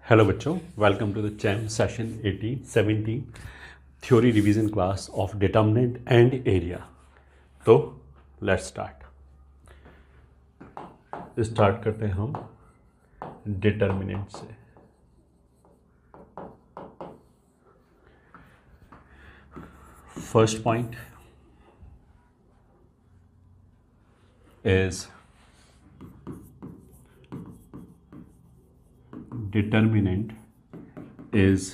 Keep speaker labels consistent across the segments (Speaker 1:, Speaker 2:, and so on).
Speaker 1: Hello बच्चों, welcome to the chem session 17 theory revision class of determinant and area. तो let's start करते हैं हम डिटर्मिनेंट से। First point is determinant is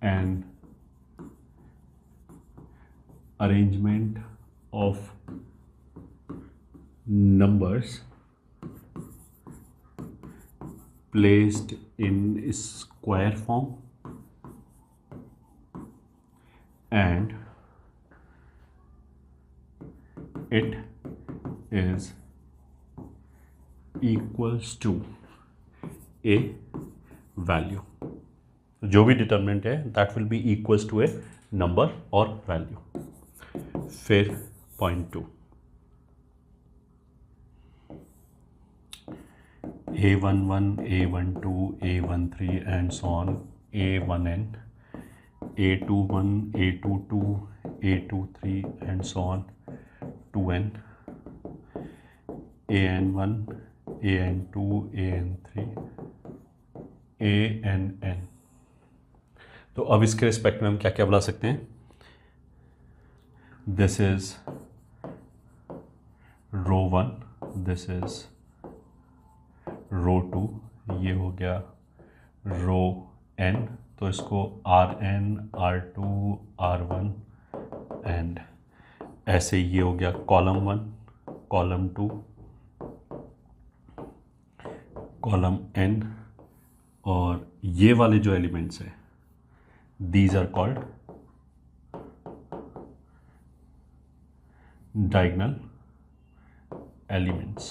Speaker 1: an arrangement of numbers placed in square form and it is equals to a value. जो भी determinant है that will be equals to a number और value. फिर point 2, A11, A12, A13 and so on, A1n, A21, A22, A23 and so on, 2n, AN1, AN2, AN3, ANN। तो अब इसके respect में हम क्या क्या बुला सकते हैं? This is row 1, this is row 2, ये हो गया रो n। तो इसको Rn, R2, R1 एंड ऐसे ये हो गया कॉलम 1, कॉलम 2, कॉलम n। और ये वाले जो एलिमेंट्स हैं these are called diagonal elements.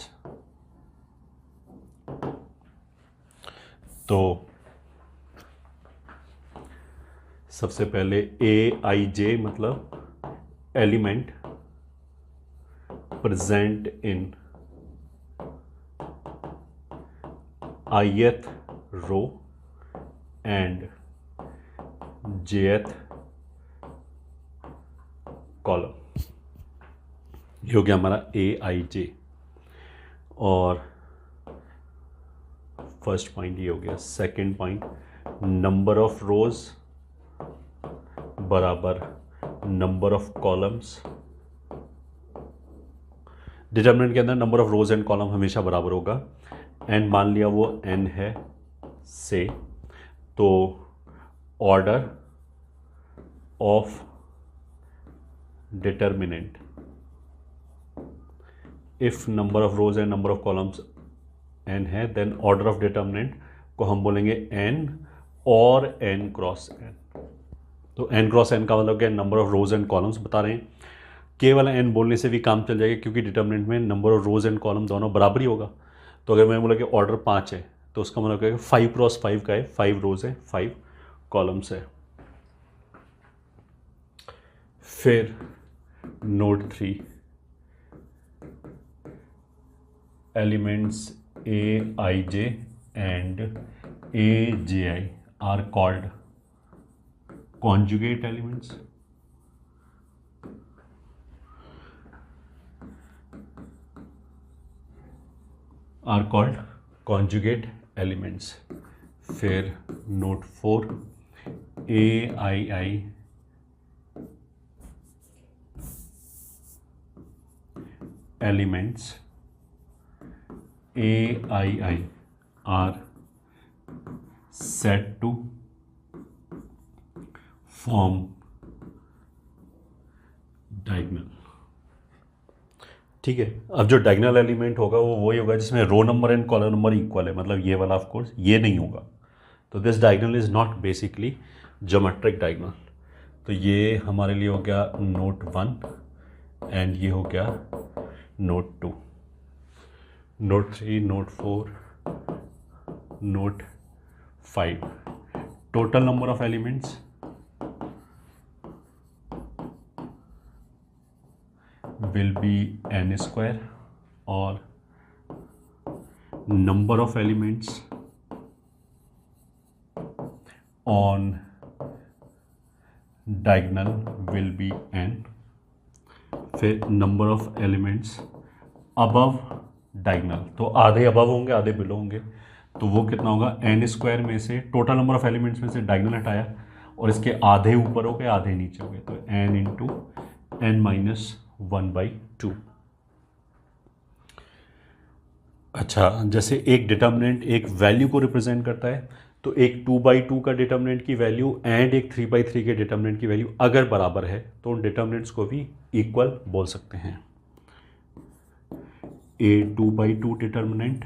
Speaker 1: तो सबसे पहले AIJ मतलब element present in ith row and jth column. ये हो गया हमारा AIJ। और फर्स्ट पॉइंट ये हो गया। सेकंड पॉइंट, नंबर ऑफ रोज बराबर नंबर ऑफ कॉलम्स। डिटर्मिनेंट के अंदर number of rose and column हमेशा बराबर होगा। एंड मान लिया वो n है से, तो order of determinant, if number of rose and number of columns n है, देन ऑर्डर ऑफ डिटर्मिनेंट को हम बोलेंगे n और n क्रॉस n। तो n क्रॉस n का मतलब क्या? Number of rose and columns बता रहे हैं। केवल n बोलने से भी काम चल जाएगा क्योंकि डिटर्मिनेंट में number of rose and column दोनों बराबर ही होगा। तो अगर मैंने बोला कि ऑर्डर 5 है तो उसका मतलब क्या है? 5 क्रॉस 5 का है, 5 रोज है, 5 कॉलम्स है। फिर note 3, elements AIJ and AJI are called conjugate elements. Are called conjugate elements. फिर note 4, AII elements AII are set to form diagonal. ठीक है। अब जो डायगोनल एलिमेंट होगा वो वही होगा जिसमें row number and column number equal है, मतलब ये वाला ऑफ कोर्स ये नहीं होगा। तो this diagonal is not basically geometric diagonal. तो ये हमारे लिए हो गया नोट 1 एंड ये हो गया note 2, note 3, note 4, note 5। Total number of elements will be n square or number of elements on diagonal will be n, फिर number of elements above diagonal, तो आधे अबव होंगे आधे बिलो होंगे, तो वो कितना होगा n स्क्वायर में से टोटल नंबर ऑफ एलिमेंट्स में से डायगोनल हटाया और इसके आधे ऊपर हो गए आधे नीचे हो गए, तो n इंटू n माइनस 1/2। अच्छा, जैसे एक डिटर्मिनेंट एक वैल्यू को रिप्रेजेंट करता है, तो एक 2/2 का डिटर्मिनेंट की वैल्यू एंड एक 3/3 के डिटर्मिनेंट की वैल्यू अगर बराबर है तो उन डिटर्मिनेंट्स को भी इक्वल बोल सकते हैं। ए 2/2 determinant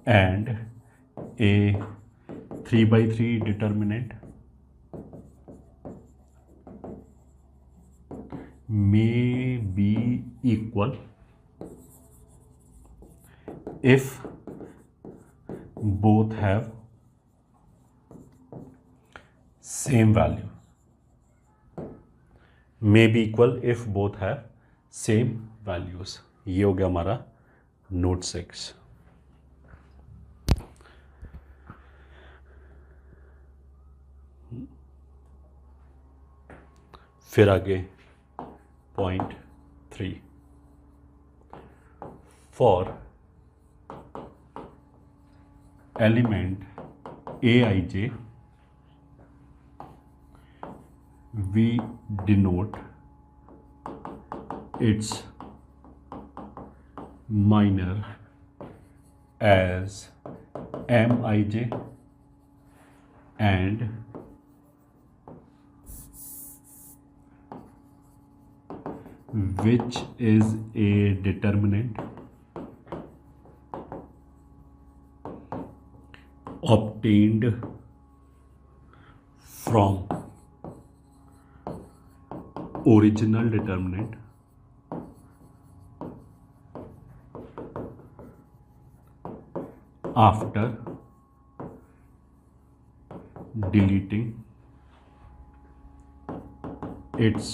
Speaker 1: and a 3/3 determinant may be equal if both have same value, may be equal if both have same values। ये हो गया हमारा नोट 6। फिर आगे point 3, for element aij we denote its minor as mij and which is a determinant obtained from original determinant after deleting its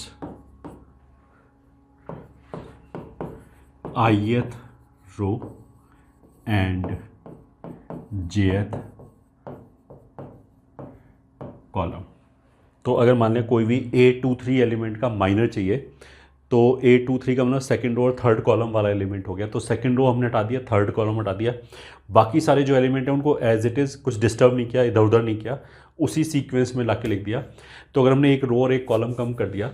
Speaker 1: ith row and jth column. तो अगर मान लें कोई भी A23 एलिमेंट का माइनर चाहिए, तो A23 का मतलब सेकंड रो और थर्ड कॉलम वाला एलिमेंट हो गया, तो सेकंड रो हमने हटा दिया, थर्ड कॉलम हटा दिया, बाकी सारे जो एलिमेंट हैं उनको एज इट इज़ कुछ डिस्टर्ब नहीं किया, इधर उधर नहीं किया, उसी सीक्वेंस में ला के लिख दिया। तो अगर हमने एक रो और एक कॉलम कम कर दिया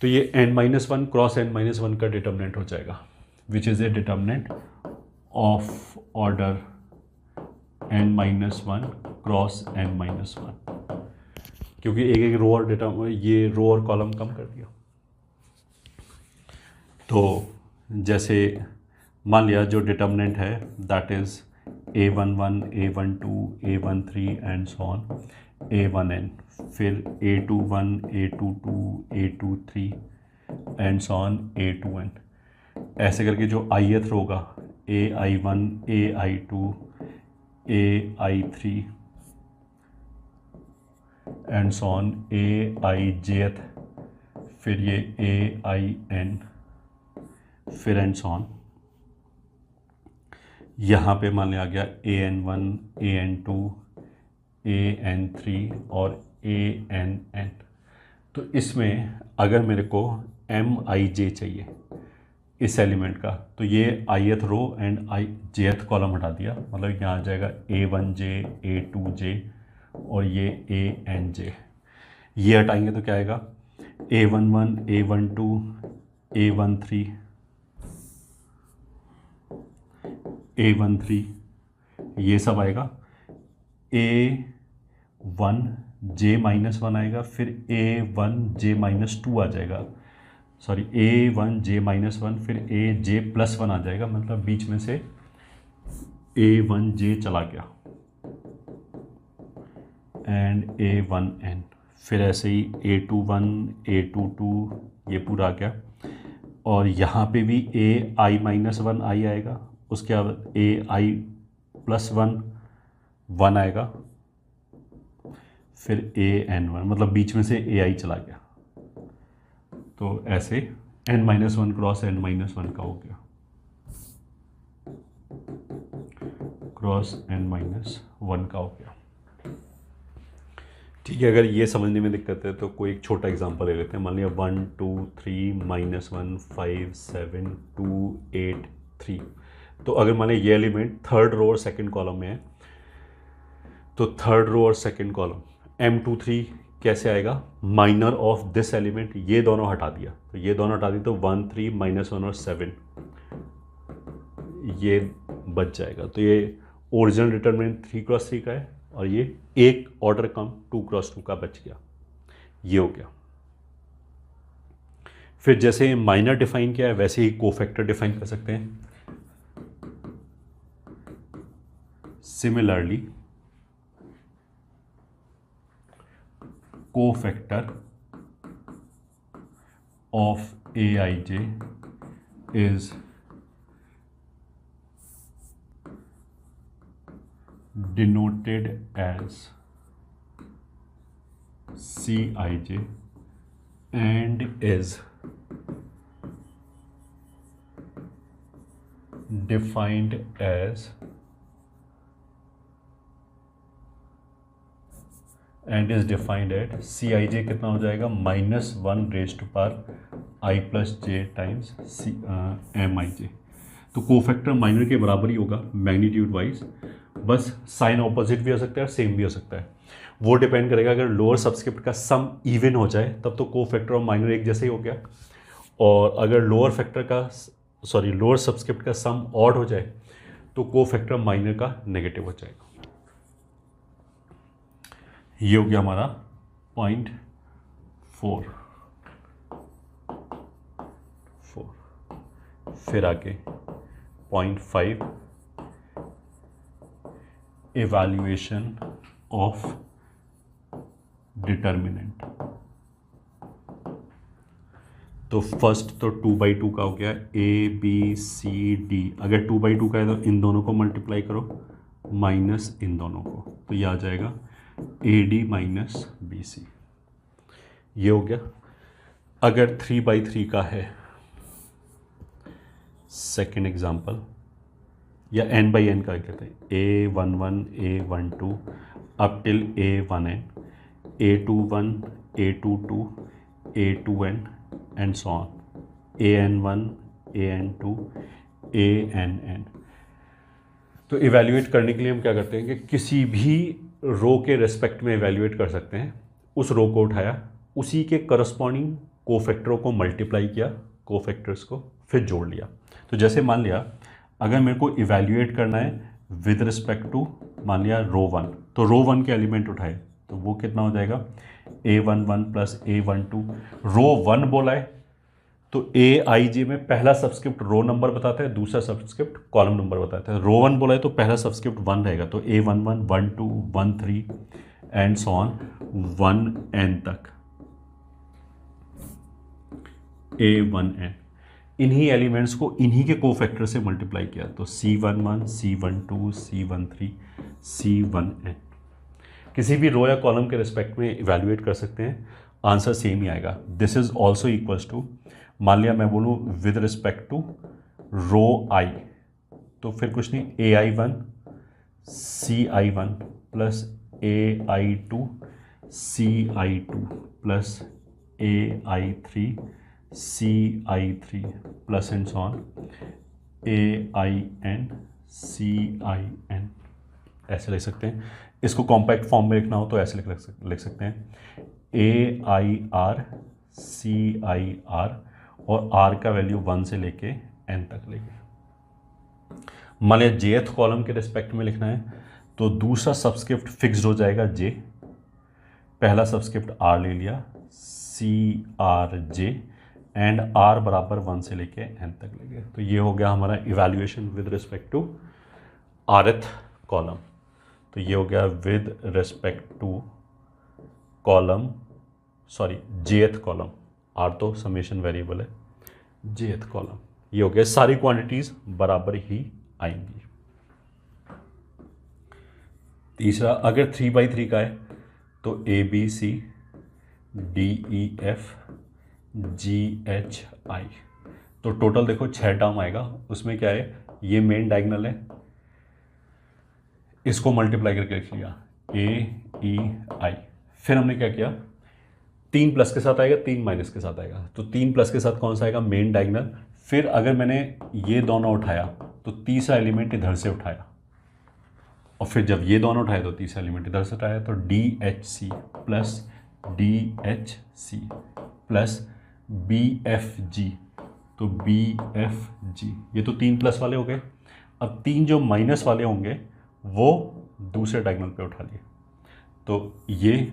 Speaker 1: तो ये n-1 क्रॉस n-1 का डिटर्मिनेंट हो जाएगा, which is a determinant of order n-1 cross n-1, क्योंकि एक एक रो और ये रो और कॉलम कम कर दिया। तो जैसे मान लिया जो डिटर्मिनेंट है that is a11, a12, a13 and so on a1n, फिर a21, a22, a23 and so on a2n, ऐसे करके जो ith रो होगा ai1, ai2, ai3 and so on aij, फिर ये ain, फिर एंड सो ऑन। यहाँ पे मान लिया आ गया an1, an2, an3 और ann। तो इसमें अगर मेरे को mij चाहिए इस एलिमेंट का, तो ये ith row and jth column हटा दिया, मतलब यहाँ आ जाएगा a1j, a2j और ये anj। ये हटाएंगे तो क्या आएगा a11, a12, a13, a13, ये सब आएगा, a1j-1 आएगा, फिर a1j-2 आ जाएगा, सॉरी a1j-1, फिर aj+1 आ जाएगा, मतलब बीच में से a1j चला गया एंड a1n, फिर ऐसे ही a21, a22 ये पूरा आ गया, और यहाँ पे भी ai-1 आई आएगा, उसके बाद ai+1 1 आएगा, फिर an1, मतलब बीच में से ai चला गया, तो ऐसे n-1 क्रॉस n-1 का हो गया, क्रॉस n माइनस 1 का हो गया। ठीक है, अगर ये समझने में दिक्कत है तो कोई एक छोटा एग्जांपल ले लेते हैं। मान लिया 1 2 3 -1 5 7 2 8 3। तो अगर मान लिया ये एलिमेंट थर्ड रो और सेकंड कॉलम में है, तो थर्ड रो और सेकंड कॉलम M23 कैसे आएगा? माइनर ऑफ दिस एलिमेंट, ये दोनों हटा दिया, तो ये दोनों हटा दी तो 1 3 -1 और 7 ये बच जाएगा। तो ये ओरिजिनल डिटरमिनेंट 3x3 का है और ये एक ऑर्डर कम 2x2 का बच गया, ये हो गया। फिर जैसे माइनर डिफाइन किया है वैसे ही कोफैक्टर डिफाइन कर सकते हैं। Similarly cofactor of Aij is denoted as Cij and is defined as Cij कितना हो जाएगा? -1 raise to power i plus J times Mij। तो कोफैक्टर माइनर के बराबर ही होगा मैग्नीट्यूड वाइज, बस साइन ऑपोजिट भी हो सकता है और सेम भी हो सकता है। वो डिपेंड करेगा, अगर लोअर सबस्क्रिप्ट का सम इवन हो जाए तब तो कोफैक्टर और माइनर एक जैसे ही हो गया, और अगर लोअर सब्सक्रिप्ट का सम ऑड हो जाए तो कोफैक्टर माइनर का नेगेटिव हो जाएगा। ये हो गया हमारा पॉइंट 4। फिर आगे पॉइंट 5, इवैल्यूएशन ऑफ डिटर्मिनेंट। तो फर्स्ट तो 2/2 का हो गया, ABCD। अगर 2/2 का है तो इन दोनों को मल्टीप्लाई करो माइनस इन दोनों को, तो ये आ जाएगा AD माइनस BC। ये हो गया। अगर 3/3 का है, सेकेंड एग्जाम्पल, या n/n का कहते हैं, A11 A12 up till A1n, A21 A22 A2n and so on, AN1 AN2 ANN। तो इवैल्यूएट करने के लिए हम क्या करते हैं कि किसी भी रो के रेस्पेक्ट में इवैल्यूएट कर सकते हैं। उस रो को उठाया, उसी के करस्पॉन्डिंग कोफैक्टरों को मल्टीप्लाई किया, कोफैक्टर्स को फिर जोड़ लिया। तो जैसे मान लिया अगर मेरे को इवैल्यूएट करना है विद रिस्पेक्ट टू मान लिया रो 1, तो रो 1 के एलिमेंट उठाए तो वो कितना हो जाएगा? A11 plus A12। रो 1 बोला है तो Aij में पहला सबस्क्रिप्ट रो नंबर बताता है, दूसरा सबस्क्रिप्ट कॉलम नंबर बताता है। रो 1 बोला है तो पहला सबस्क्रिप्ट 1 रहेगा, तो A11 12 13 and so on 1n तक, A1n। इन्हीं एलिमेंट्स को इन्हीं के कोफैक्टर से मल्टीप्लाई किया तो C11 C12 C13 C1n। किसी भी रो या कॉलम के रिस्पेक्ट में इवैल्यूएट कर सकते हैं, आंसर सेम ही आएगा। This is also equals to, मान लिया मैं बोलूँ with respect to row i, तो फिर कुछ नहीं, AI1 CI1 plus AI2 CI2 plus AI3 CI3 plus and so on AIN CIN। ऐसे लिख सकते हैं। इसको कॉम्पैक्ट फॉर्म में लिखना हो तो ऐसे लिख सकते हैं, AIR CIR और R का वैल्यू 1 से लेके N तक लेंगे। मान लिया jth कॉलम के रिस्पेक्ट में लिखना है तो दूसरा सबस्क्रिप्ट फिक्स्ड हो जाएगा J, पहला सबस्क्रिप्ट R ले लिया CRJ एंड R बराबर 1 से लेके N तक लेंगे। तो ये हो गया हमारा evaluation with respect to rth column. तो ये हो गया with respect to column, sorry jth column, R तो समेशन वेरिएबल है, jth कॉलम। ये हो गया, सारी क्वांटिटीज बराबर ही आएंगी। तीसरा, अगर 3/3 का है तो ABC DEF GHI। तो टोटल देखो 6 टर्म आएगा। उसमें क्या है, ये मेन डायगोनल है, इसको मल्टीप्लाई करके लिख लिया AEI। फिर हमने क्या किया, 3 प्लस के साथ आएगा, 3 माइनस के साथ आएगा, तो 3 प्लस के साथ कौन सा आएगा, मेन डायगोनल। फिर अगर मैंने ये दोनों उठाया तो तीसरा एलिमेंट इधर से उठाया, और फिर जब ये दोनों उठाए तो तीसरा एलिमेंट इधर से उठाया, तो DHC plus DHC plus BFG, तो BFG ये तो 3 प्लस वाले हो गए। अब 3 जो माइनस वाले होंगे वो दूसरे डायगोनल पे उठा लिए, तो ये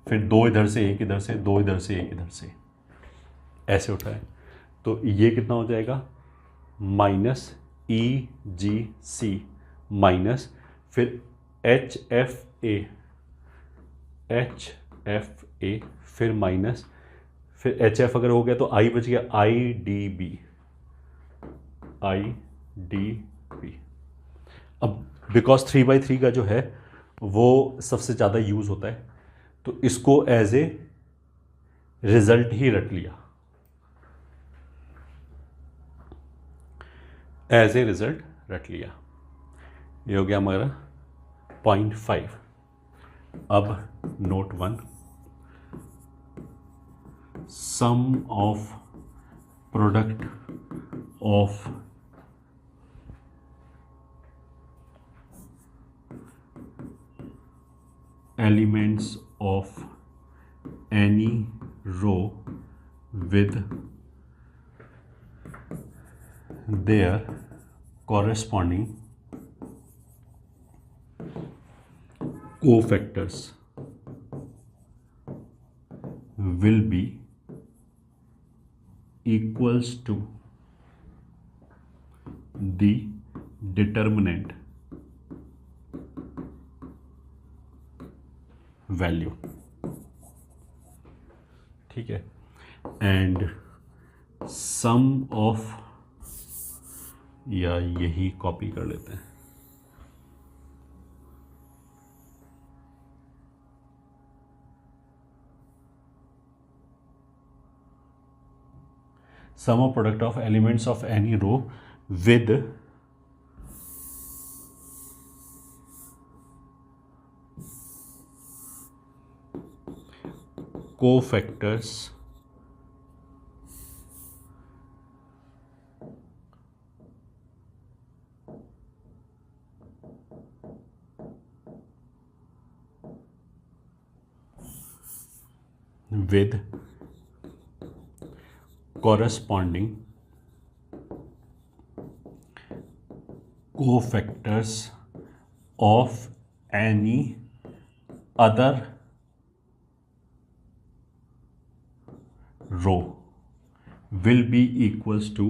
Speaker 1: फिर 2 इधर से 1 इधर से, 2 इधर से 1 इधर से, ऐसे उठाए, तो ये कितना हो जाएगा, माइनस EGC माइनस फिर HFA फिर माइनस, फिर HF अगर हो गया तो I बच गया, IDB। अब बिकॉज 3/3 का जो है वो सबसे ज़्यादा यूज़ होता है, तो इसको एज ए रिजल्ट ही रख लिया, एज ए रिजल्ट रख लिया। ये हो गया हमारा 0.5। अब note 1, sum of product of elements of any row with their corresponding cofactors will be equals to the determinant value. ठीक है, एंड सम ऑफ, या यही कॉपी कर लेते हैं, sum of product of elements of any row with cofactors with corresponding cofactors of any other row will be equals to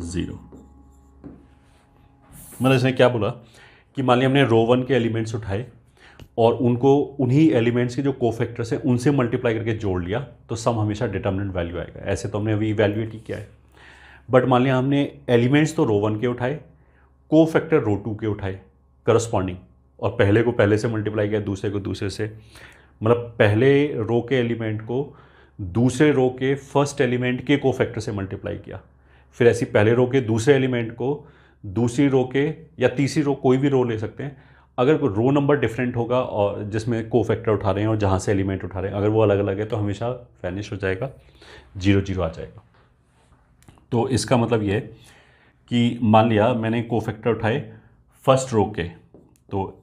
Speaker 1: 0। मतलब इसने क्या बोला कि मान लिया हमने रो 1 के एलिमेंट्स उठाए और उनको उन्हीं एलिमेंट्स के जो कोफैक्टर्स हैं उनसे मल्टीप्लाई करके जोड़ लिया, तो सम हमेशा डिटर्मिनेंट वैल्यू आएगा। ऐसे तो हमने अभी इवैल्यूएट ही किया है, बट मान लिया हमने एलिमेंट्स तो रो 1 के उठाए, कोफैक्टर रो 2 के उठाए करस्पॉन्डिंग, और पहले को पहले से मल्टीप्लाई किया, दूसरे को दूसरे से, मतलब पहले रो के एलिमेंट को दूसरे रो के फर्स्ट एलिमेंट के कोफैक्टर से मल्टीप्लाई किया, फिर ऐसी पहले रो के दूसरे एलिमेंट को दूसरी रो के, या तीसरी रो, कोई भी रो ले सकते हैं, अगर रो नंबर डिफरेंट होगा और जिसमें कोफैक्टर उठा रहे हैं और जहाँ से एलिमेंट उठा रहे हैं अगर वो अलग अलग है तो हमेशा वैनिश हो जाएगा, 0 0 आ जाएगा। तो इसका मतलब ये है कि मान लिया मैंने कोफैक्टर उठाए फर्स्ट रो के, तो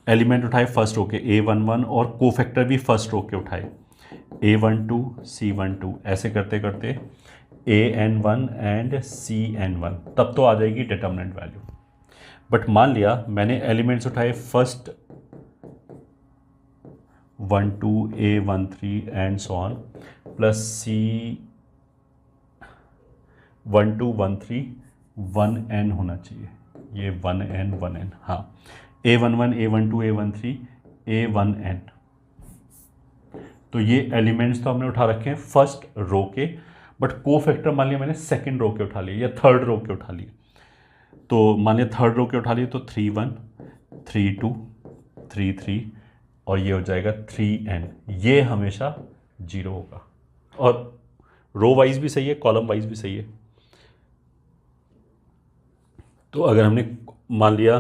Speaker 1: एलिमेंट उठाए फर्स्ट रो के A11 और कोफैक्टर भी फर्स्ट रो के उठाए A12 C12, ऐसे करते करते AN1 एंड CN1, तब तो आ जाएगी डिटर्मिनेंट वैल्यू। बट मान लिया मैंने एलिमेंट्स उठाए first 1 2 A13 and so on plus C12 13 1N होना चाहिए, ये 1N, हाँ, A11 A12 A13 A1N। तो ये एलिमेंट्स तो हमने उठा रखे हैं फर्स्ट रो के, बट कोफैक्टर मान लिया मैंने सेकंड रो के उठा लिए या थर्ड रो के उठा लिए। तो मान लिया थर्ड रो के उठा लिए तो 3 1 3 2 3 3 और ये हो जाएगा 3N, ये हमेशा 0 होगा। और रो वाइज भी सही है, कॉलम वाइज भी सही है। तो अगर हमने मान लिया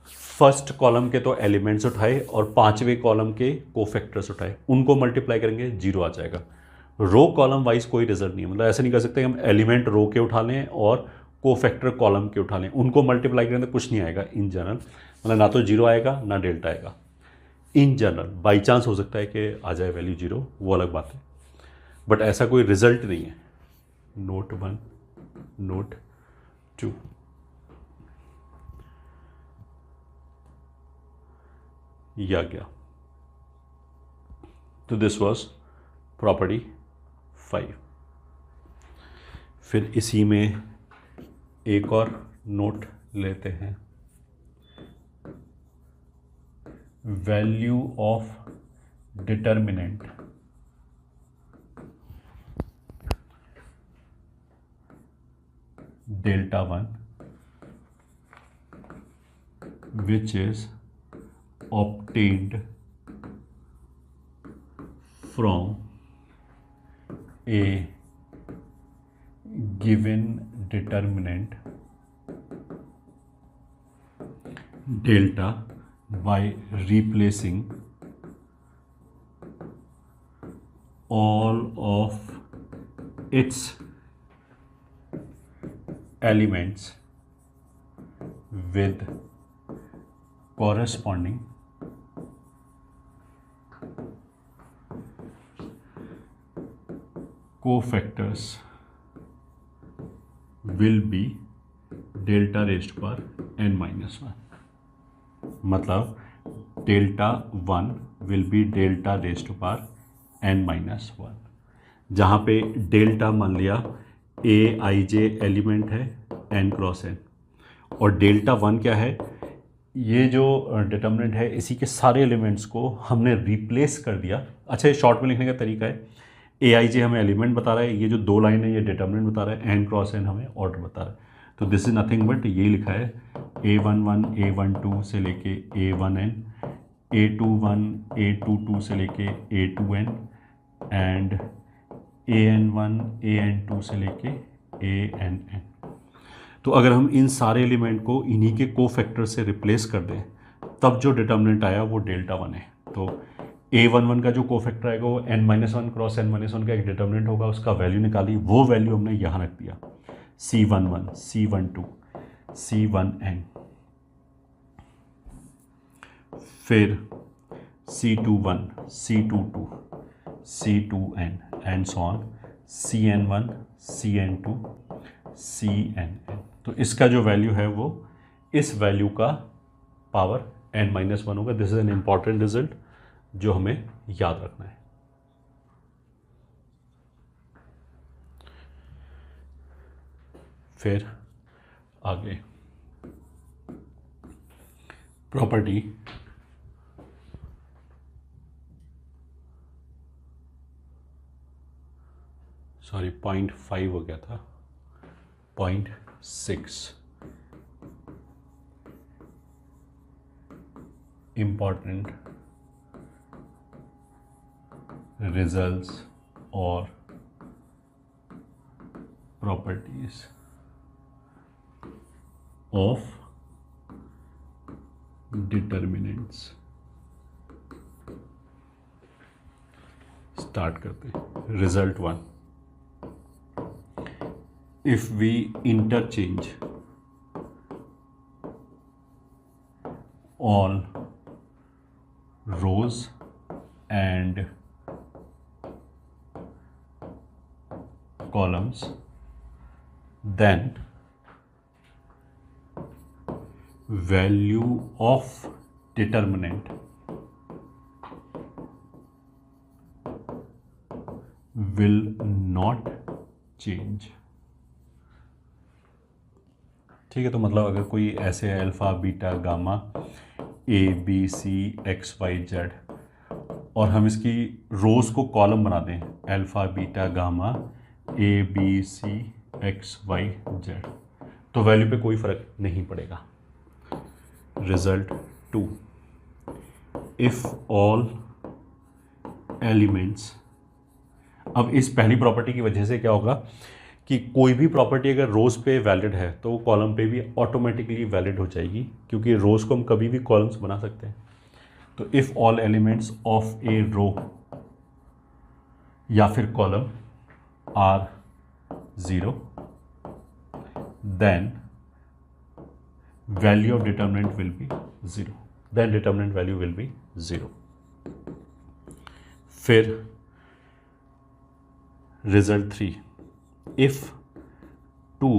Speaker 1: फर्स्ट कॉलम के तो एलिमेंट्स उठाए और पांचवें कॉलम के कोफैक्टर्स उठाए, उनको मल्टीप्लाई करेंगे, जीरो आ जाएगा। रो कॉलम वाइज कोई रिजल्ट नहीं है, मतलब ऐसे नहीं कर सकते हम एलिमेंट रो के उठा लें और कोफैक्टर कॉलम के उठा लें, उनको मल्टीप्लाई करें तो कुछ नहीं आएगा इन जनरल, मतलब ना तो जीरो आएगा ना डेल्टा आएगा इन जनरल। बाई चांस हो सकता है कि आ जाए वैल्यू जीरो, वो अलग बात है, बट ऐसा कोई रिजल्ट नहीं है। Note 1, note 2। ये आ गया। तो दिस वॉज प्रॉपर्टी 5। फिर इसी में एक और नोट लेते हैं, value of determinant delta 1 which is obtained from a given determinant delta by replacing all of its elements with corresponding cofactors will be delta raised to power n minus 1। मतलब delta 1 will be delta raise to power n minus 1, जहाँ पे delta मान लिया a I J element है n cross n, और delta 1 क्या है, ये जो डिटर्मिनेंट है इसी के सारे एलिमेंट्स को हमने रिप्लेस कर दिया। अच्छा, ये शॉर्ट में लिखने का तरीका है, ए आई जे हमें एलिमेंट बता रहा है, ये जो दो लाइन है ये डिटर्मिनेंट बता रहा है, n क्रॉस n हमें ऑर्डर बता रहा है। तो दिस इज नथिंग बट ये लिखा है A11 A12 से लेके A1n, A21 A22 से लेके A2n एंड AN1 AN2 से लेके ANn। तो अगर हम इन सारे एलिमेंट को इन्हीं के कोफैक्टर से रिप्लेस कर दें तब जो डिटर्मिनेंट आया वो डेल्टा 1 है। तो A11 का जो कोफैक्टर आएगा वो n-1 क्रॉस n-1 का एक डिटर्मिनेंट होगा, उसका वैल्यू निकाली, वो वैल्यू हमने यहाँ रख दिया, C11 C12 C1n, फिर C21 C22 C2n and so on, Cn1 Cn2 Cnn। तो इसका जो वैल्यू है वो इस वैल्यू का पावर n-1 होगा। This is an important result जो हमें याद रखना है। फिर आगे प्रॉपर्टी सॉरी 0.5 हो गया था, 0.6 important results or properties of determinants। Start करते हैं। Result 1, if we interchange all rows and columns, then value of determinant will not change। ठीक है, तो मतलब अगर कोई ऐसे alpha beta gamma A B C X Y Z और हम इसकी रोज को कॉलम बना दें alpha beta gamma A B C X Y Z, तो वैल्यू पे कोई फ़र्क नहीं पड़ेगा। रिजल्ट 2, इफ़ ऑल एलिमेंट्स, अब इस पहली प्रॉपर्टी की वजह से क्या होगा कि कोई भी प्रॉपर्टी अगर रोज़ पे वैलिड है तो वो कॉलम पे भी ऑटोमेटिकली वैलिड हो जाएगी, क्योंकि रोज़ को हम कभी भी कॉलम्स बना सकते हैं। तो if all elements of a row या फिर column are 0, then value of determinant will be 0, then determinant value will be 0। फिर result 3, if 2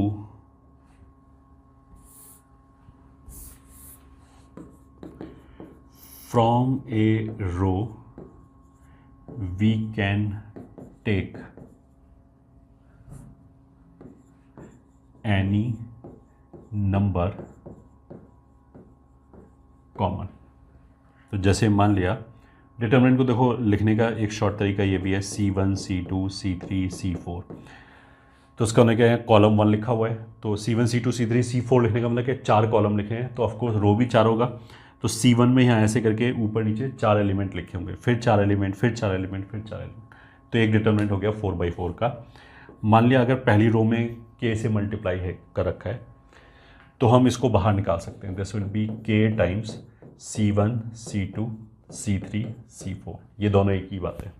Speaker 1: from a row we can take any number common। तो जैसे मान लिया डिटर्मिनेंट को देखो लिखने का एक शॉर्ट तरीका ये भी है, C1 C2 C3 C4। तो उसका हमने क्या है, कॉलम 1 लिखा हुआ है, तो C1 C2 C3 C4 लिखने का मतलब कि 4 कॉलम लिखे हैं, तो ऑफकोर्स रो भी 4 होगा। तो C1 में यहाँ ऐसे करके ऊपर नीचे 4 एलिमेंट लिखे होंगे, फिर 4 एलिमेंट, फिर 4 एलिमेंट, फिर 4 एलिमेंट, तो एक डिटर्मिनेंट हो गया 4/4 का। मान लिया अगर पहली रो में K से मल्टीप्लाई है कर रखा है तो हम इसको बाहर निकाल सकते हैं। This will B K times C1 C2 C3 C4, ये दोनों एक ही बात है।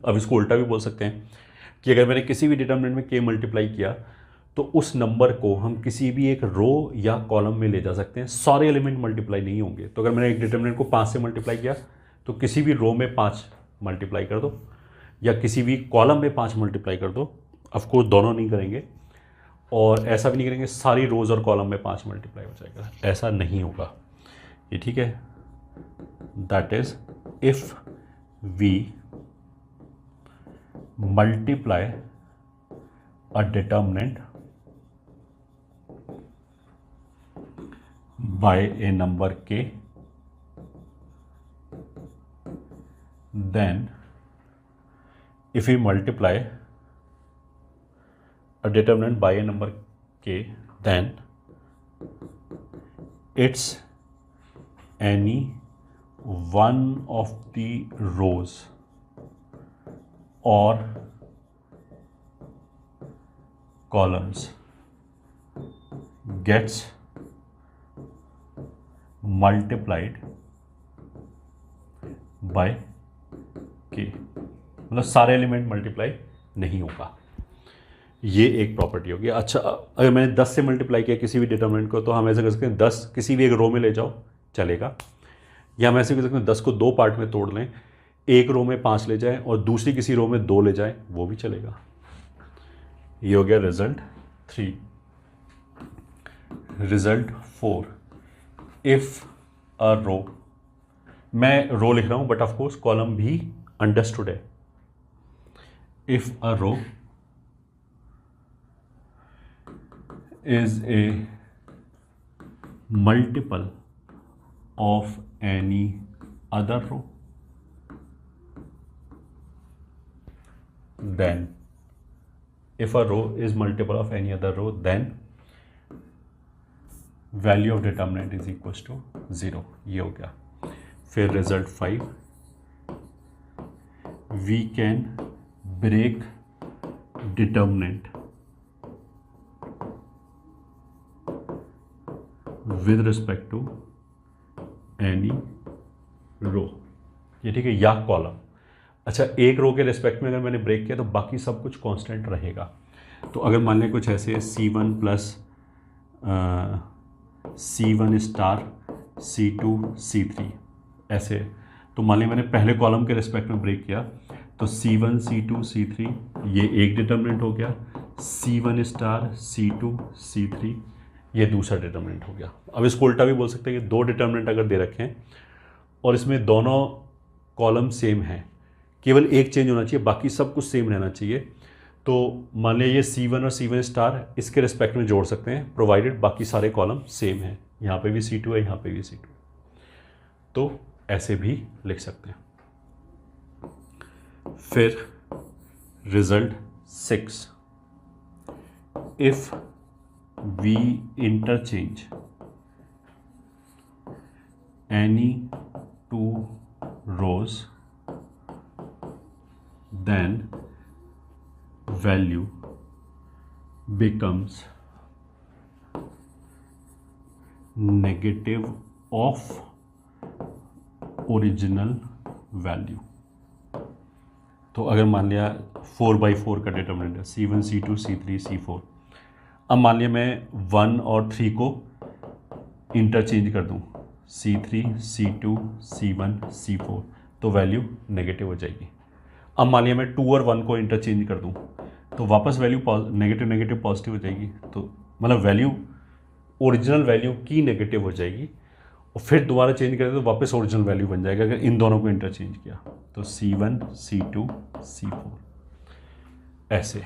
Speaker 1: अब इसको उल्टा भी बोल सकते हैं कि अगर मैंने किसी भी डिटर्मिनेंट में K मल्टीप्लाई किया तो उस नंबर को हम किसी भी एक रो या कॉलम में ले जा सकते हैं, सारे एलिमेंट मल्टीप्लाई नहीं होंगे। तो अगर मैंने एक डिटर्मिनेंट को 5 से मल्टीप्लाई किया तो किसी भी रो में 5 मल्टीप्लाई कर दो, या किसी भी कॉलम में 5 मल्टीप्लाई कर दो। ऑफकोर्स दोनों नहीं करेंगे, और ऐसा भी नहीं करेंगे सारी रोज और कॉलम में 5 मल्टीप्लाई हो जाएगा, ऐसा नहीं होगा ये, ठीक है। That is if we multiply a determinant by a number K, then if we multiply a determinant by a number K, then it's any one of the rows or columns gets multiplied by K, मतलब सारे element multiply नहीं होगा। ये एक property होगी। अच्छा, अगर मैंने 10 से मल्टीप्लाई किया किसी भी डिटर्मिनेंट को तो हम ऐसे कर सकते हैं 10 किसी भी एक रो में ले जाओ चलेगा, या हम ऐसे कर सकते हैं 10 को 2 पार्ट में तोड़ लें, एक रो में 5 ले जाएं और दूसरी किसी रो में 2 ले जाएं, वो भी चलेगा। ये हो गया result 3। Result 4, if a row, मैं रो लिख रहा हूं बट ऑफ कोर्स कॉलम भी अंडरस्टूड है। If a row is a multiple of any other row, then if a row is multiple of any other row, then value of determinant is equals to 0। ये हो गया। फिर result 5, we can break determinant with respect to any row, ये ठीक है, या column. अच्छा, एक रो के रिस्पेक्ट में अगर मैंने ब्रेक किया तो बाकी सब कुछ कांस्टेंट रहेगा। तो अगर मान लें कुछ ऐसे C1 plus C1 star C2 C3 ऐसे, तो मान लें मैंने पहले कॉलम के रिस्पेक्ट में ब्रेक किया तो C1 C2 C3 ये एक डिटर्मिनेंट हो गया, C1 स्टार C2 C3 ये दूसरा डिटर्मिनेंट हो गया। अब इसको उल्टा भी बोल सकते हैं कि 2 डिटर्मिनेंट अगर दे रखे हैं और इसमें दोनों कॉलम सेम हैं, केवल एक चेंज होना चाहिए, बाकी सब कुछ सेम रहना चाहिए, तो मान लिया ये C1 और C1 स्टार इसके रिस्पेक्ट में जोड़ सकते हैं प्रोवाइडेड बाकी सारे कॉलम सेम हैं, यहाँ पे भी C2 है, यहाँ पे भी C2, तो ऐसे भी लिख सकते हैं। फिर result 6, if we interchange any 2 rows, then value becomes negative of original value. तो अगर मान लिया 4/4 का डिटर्मिनेंट है C1 C2 C3 C4, अब मान लिया मैं 1 और 3 को इंटरचेंज कर दूं C3 C2 C1 C4, तो वैल्यू नेगेटिव हो जाएगी। अब मान लिया मैं 2 और 1 को इंटरचेंज कर दूं तो वापस वैल्यू नेगेटिव नेगेटिव पॉजिटिव हो जाएगी। तो मतलब वैल्यू ओरिजिनल वैल्यू की नेगेटिव हो जाएगी और फिर दोबारा चेंज करें तो वापस ओरिजिनल वैल्यू बन जाएगा अगर इन दोनों को इंटरचेंज किया। तो C1 C2 C4 ऐसे।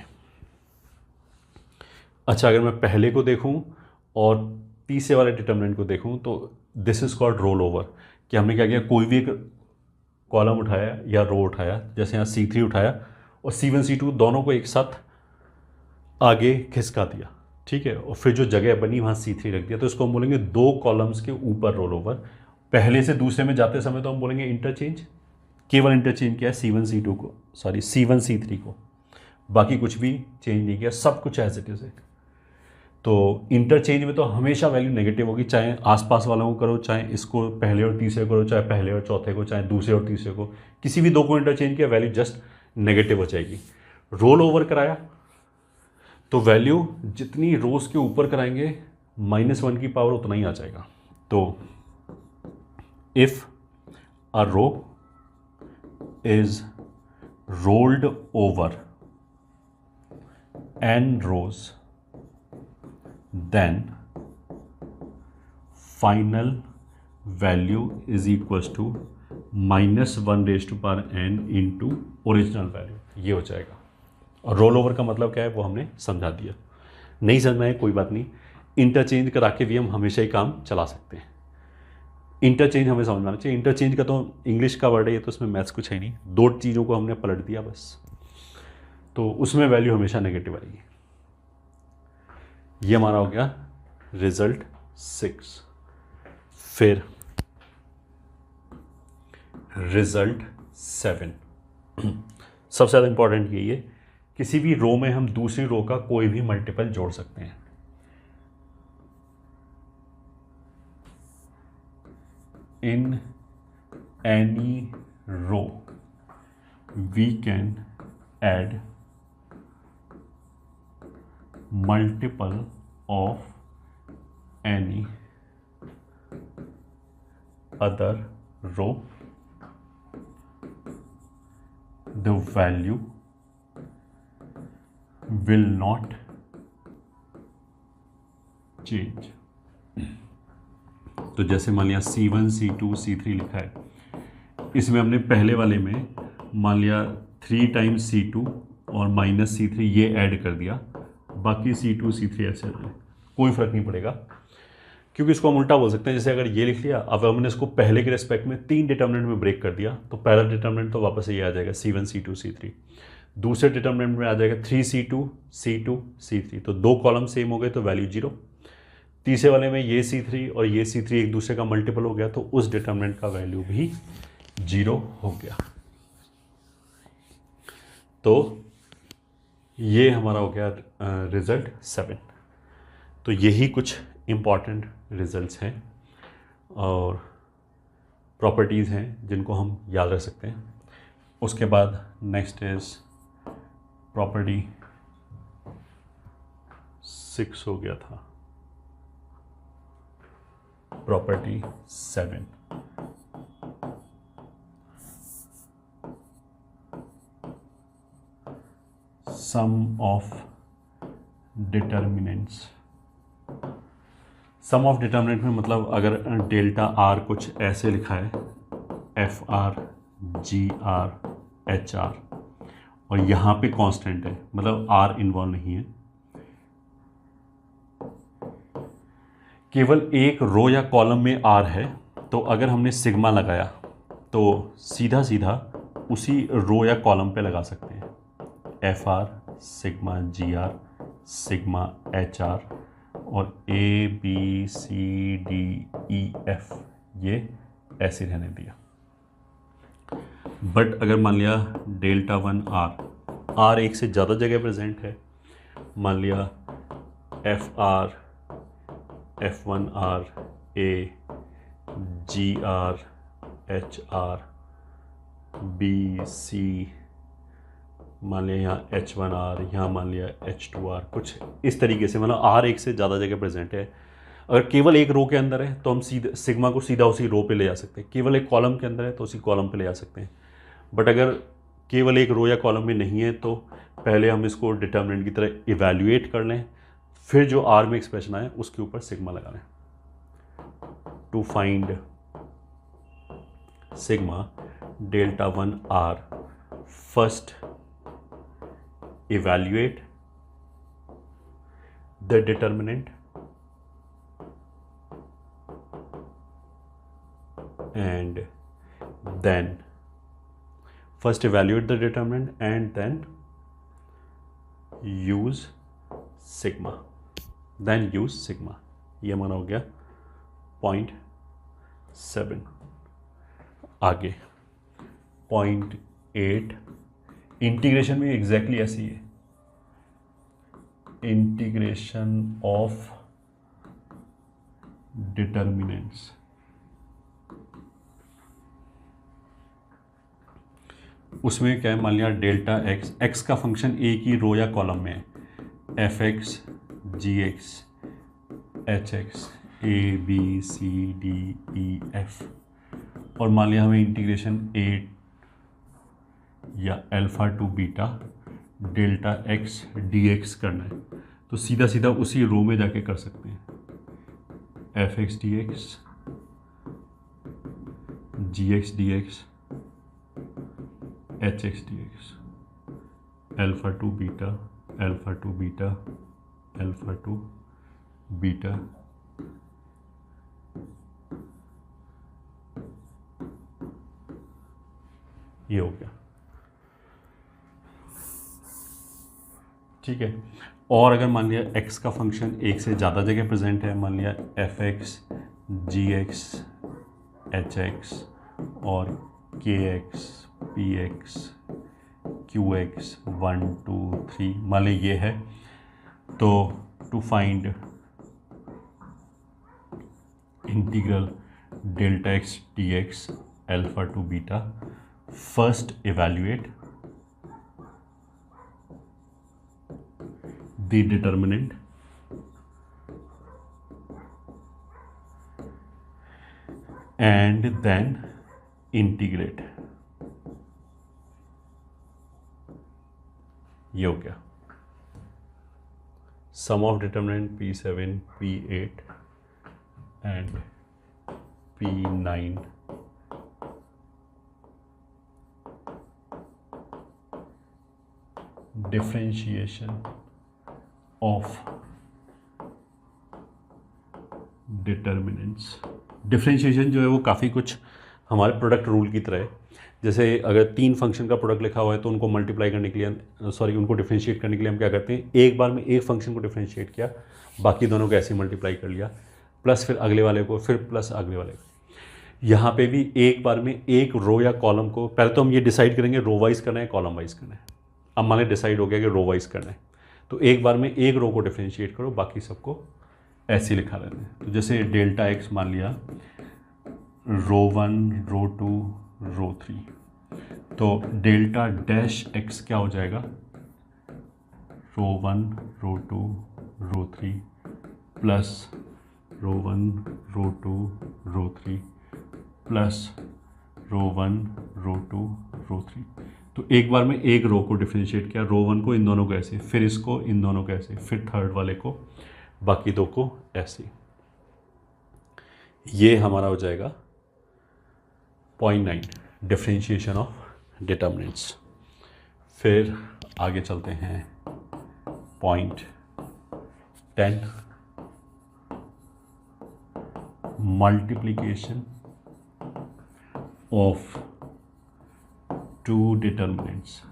Speaker 1: अच्छा, अगर मैं पहले को देखूं और तीसरे वाले डिटर्मिनेंट को देखूं तो this is called roll over, कि हमने क्या किया, कोई भी एक कॉलम उठाया या रो उठाया, जैसे यहाँ C3 उठाया और C1 C2 दोनों को एक साथ आगे खिसका दिया, ठीक है, और फिर जो जगह बनी वहाँ C3 रख दिया, तो इसको हम बोलेंगे दो कॉलम्स के ऊपर रोल ओवर। पहले से दूसरे में जाते समय तो हम बोलेंगे इंटरचेंज, केवल इंटरचेंज किया C1 C3 को, बाकी कुछ भी चेंज नहीं किया, सब कुछ एज इट इज है। तो इंटरचेंज में तो हमेशा वैल्यू नेगेटिव होगी, चाहे आसपास वालों को करो, चाहे इसको पहले और तीसरे को करो, चाहे पहले और चौथे को, चाहे दूसरे और तीसरे को, किसी भी दो को इंटरचेंज किया वैल्यू जस्ट नेगेटिव हो जाएगी। रोल ओवर कराया तो वैल्यू जितनी रोज के ऊपर कराएंगे -1 की पावर उतना ही आ जाएगा। तो if a row is rolled over n rows, then final value is equals to -1n into original value, ये हो जाएगा। और रोल ओवर का मतलब क्या है वो हमने समझा दिया। नहीं समझना है कोई बात नहीं, इंटरचेंज करा के भी हम हमेशा ही काम चला सकते हैं। इंटरचेंज हमें समझ में आना चाहिए। इंटरचेंज का तो इंग्लिश का वर्ड है, ये तो उसमें मैथ्स कुछ है नहीं, दो चीज़ों को हमने पलट दिया बस, तो उसमें वैल्यू हमेशा नेगेटिव आएगी। ये हमारा हो गया रिजल्ट 6। फिर रिजल्ट 7 सबसे ज़्यादा इंपॉर्टेंट यही है, किसी भी रो में हम दूसरी रो का कोई भी मल्टीपल जोड़ सकते हैं। In any row we can add multiple of any other row, the value will not change। तो जैसे मान लिया C1 C2 C3 लिखा है, इसमें हमने पहले वाले में मान लिया 3 टाइम्स C2 और -C3 ये ऐड कर दिया, बाकी C2 C3 ऐसे रहे, कोई फ़र्क नहीं पड़ेगा, क्योंकि इसको हम उल्टा बोल सकते हैं। जैसे अगर ये लिख लिया, अब हमने इसको पहले के रिस्पेक्ट में 3 डिटर्मिनेंट में ब्रेक कर दिया, तो पहला डिटर्मिनेंट तो वापस ये आ जाएगा C1 C2 C3, दूसरे डिटर्मिनेंट में आ जाएगा 3C2 C2 C3, तो दो कॉलम सेम हो गए तो वैल्यू 0। तीसरे वाले में ये C3 और ये C3 एक दूसरे का मल्टीपल हो गया, तो उस डिटर्मिनेंट का वैल्यू भी 0 हो गया। तो ये हमारा हो गया रिज़ल्ट 7। तो यही कुछ इम्पॉर्टेंट रिज़ल्ट्स हैं और प्रॉपर्टीज़ हैं जिनको हम याद रख सकते हैं। उसके बाद नेक्स्ट इज़ प्रॉपर्टी 6 हो गया था, property 7। Sum of determinants. Sum of determinant में मतलब अगर डेल्टा आर कुछ ऐसे लिखा है, FR GR HR, और यहाँ पे कांस्टेंट है, मतलब R इन्वॉल्व नहीं है, केवल एक रो या कॉलम में R है, तो अगर हमने सिग्मा लगाया तो सीधा सीधा उसी रो या कॉलम पे लगा सकते हैं। FR sigma GR sigma HR और ABCDEF ये ऐसे रहने दिया। बट अगर मान लिया डेल्टा 1 R एक से ज़्यादा जगह प्रेजेंट है, मान लिया F R, F1R A, GR, HR, B C, मान लिया यहाँ H1R, यहाँ मान लिया H2R, कुछ इस तरीके से, मतलब R एक से ज़्यादा जगह प्रेजेंट है। अगर केवल एक रो के अंदर है तो हम सीधे सिग्मा को सीधा उसी रो पे ले जा सकते हैं, केवल एक कॉलम के अंदर है तो उसी कॉलम पे ले जा सकते हैं। बट अगर केवल एक रो या कॉलम में नहीं है तो पहले हम इसको डिटर्मिनेंट की तरह इवैल्यूएट कर लें, फिर जो आर में एक्सप्रेशन आए उसके ऊपर सिग्मा लगा लें। To find sigma delta 1 R, first evaluate the determinant and then first evaluate the determinant and then use sigma, ये माना हो गया 0.7। आगे 0.8, इंटीग्रेशन में एग्जैक्टली ऐसी है, इंटीग्रेशन ऑफ डिटर्मिनेंट्स। उसमें क्या है, मान लिया डेल्टा एक्स, एक्स का फंक्शन एक ही रो या कॉलम में है, F x, ji x, H X, A B C D E F, और मान लिया हमें इंटीग्रेशन 8 या alpha to beta delta x D X करना है, तो सीधा सीधा उसी रो में जाके कर सकते हैं, F X D X, ji X D X, H X D x, alpha to beta, alpha to beta, alpha to beta, ये हो गया, ठीक है। और अगर मान लिया x का फंक्शन एक से ज़्यादा जगह प्रेजेंट है, मान लिया एफ एक्स, जी एक्स, एच एक्स और k x, p x, q x, 1 2 3, मान लिया ये है, तो to find integral delta x D x alpha to beta, first evaluate the determinant and then integrate, ये हो गया sum of determinant P7, P8 and P9 differentiation of determinants. Differentiation जो है वो काफ़ी कुछ हमारे प्रोडक्ट रूल की तरह है, जैसे अगर 3 फंक्शन का प्रोडक्ट लिखा हुआ है तो उनको मल्टीप्लाई करने के लिए, उनको डिफरेंशिएट करने के लिए हम क्या करते हैं, एक बार में एक फंक्शन को डिफरेंशिएट किया, बाकी दोनों को ऐसे मल्टीप्लाई कर लिया, प्लस फिर अगले वाले को, फिर प्लस अगले वाले को। यहाँ पे भी एक बार में एक रो या कॉलम को, पहले तो हम ये डिसाइड करेंगे रो वाइज करना है कॉलम वाइज करना है। अब मान लें डिसाइड हो गया कि रो वाइज करना है, तो एक बार में एक रो को डिफरेंशिएट करो, बाकी सबको ऐसे लिखा रहता है। तो जैसे डेल्टा एक्स मान लिया रो 1, रो 2, रो 3, तो डेल्टा डैश एक्स क्या हो जाएगा, रो 1, रो 2, रो 3 प्लस रो 1, रो 2, रो 3 प्लस रो 1, रो 2, रो 3। तो एक बार में एक रो को डिफरेंशिएट किया, रो 1 को इन दोनों को ऐसे, फिर इसको इन दोनों को ऐसे, फिर थर्ड वाले को, बाकी दो को ऐसे। ये हमारा हो जाएगा 0.9 डिफरेंशिएशन ऑफ डिटर्मिनेंट्स। फिर आगे चलते हैं 0.10 मल्टीप्लिकेशन ऑफ 2 डिटर्मिनेंट्स।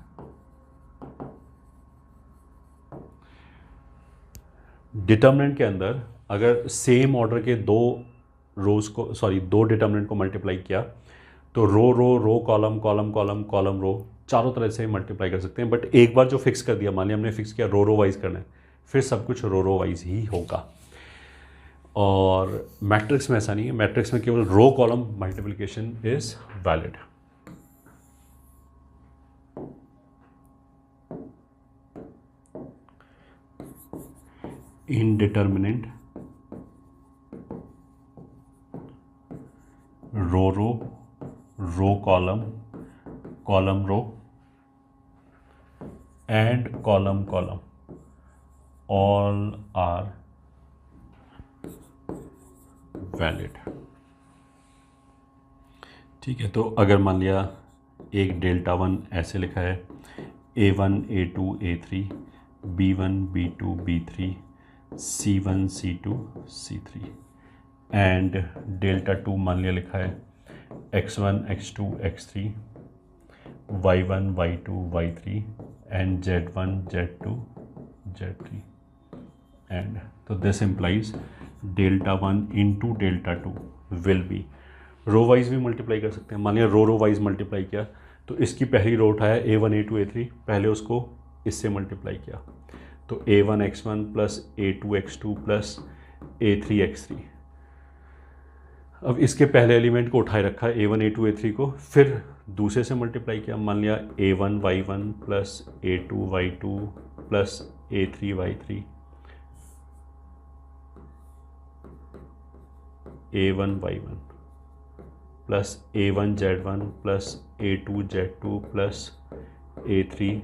Speaker 1: डिटर्मिनेंट के अंदर अगर सेम ऑर्डर के दो डिटर्मिनेंट को मल्टीप्लाई किया तो row column column column column row चारों तरह से मल्टीप्लाई कर सकते हैं। बट एक बार जो फिक्स कर दिया, मान लिया हमने फिक्स किया रो वाइज करना है, फिर सब कुछ रो वाइज ही होगा। और मैट्रिक्स में ऐसा नहीं है, मैट्रिक्स में केवल row column multiplication is valid. In determinant row column row and column all are valid. ठीक है, तो अगर मान लिया एक डेल्टा 1 ऐसे लिखा है A1 A2 A3 B1 B2 B3 C1 C2 C3 and delta 2 मान लिया लिखा है X1 X2 X3 Y1 Y2 Y3 and Z1 Z2 Z3 and तो this implies delta 1 into delta 2 will be, row wise भी multiply कर सकते हैं। मान लिया रो वाइज मल्टीप्लाई किया तो इसकी पहली रो उठाया A1 A2 A3, पहले उसको इससे मल्टीप्लाई किया तो A1 X1 plus A2 X2 plus A3 X3। अब इसके पहले एलिमेंट को उठाए रखा है A1 A2 A3 को, फिर दूसरे से मल्टीप्लाई किया। मान लिया A1 Y1 plus A2 Y2 plus A3 Y3 A1 Y1 plus A1 Z1 plus A2 Z2 plus A3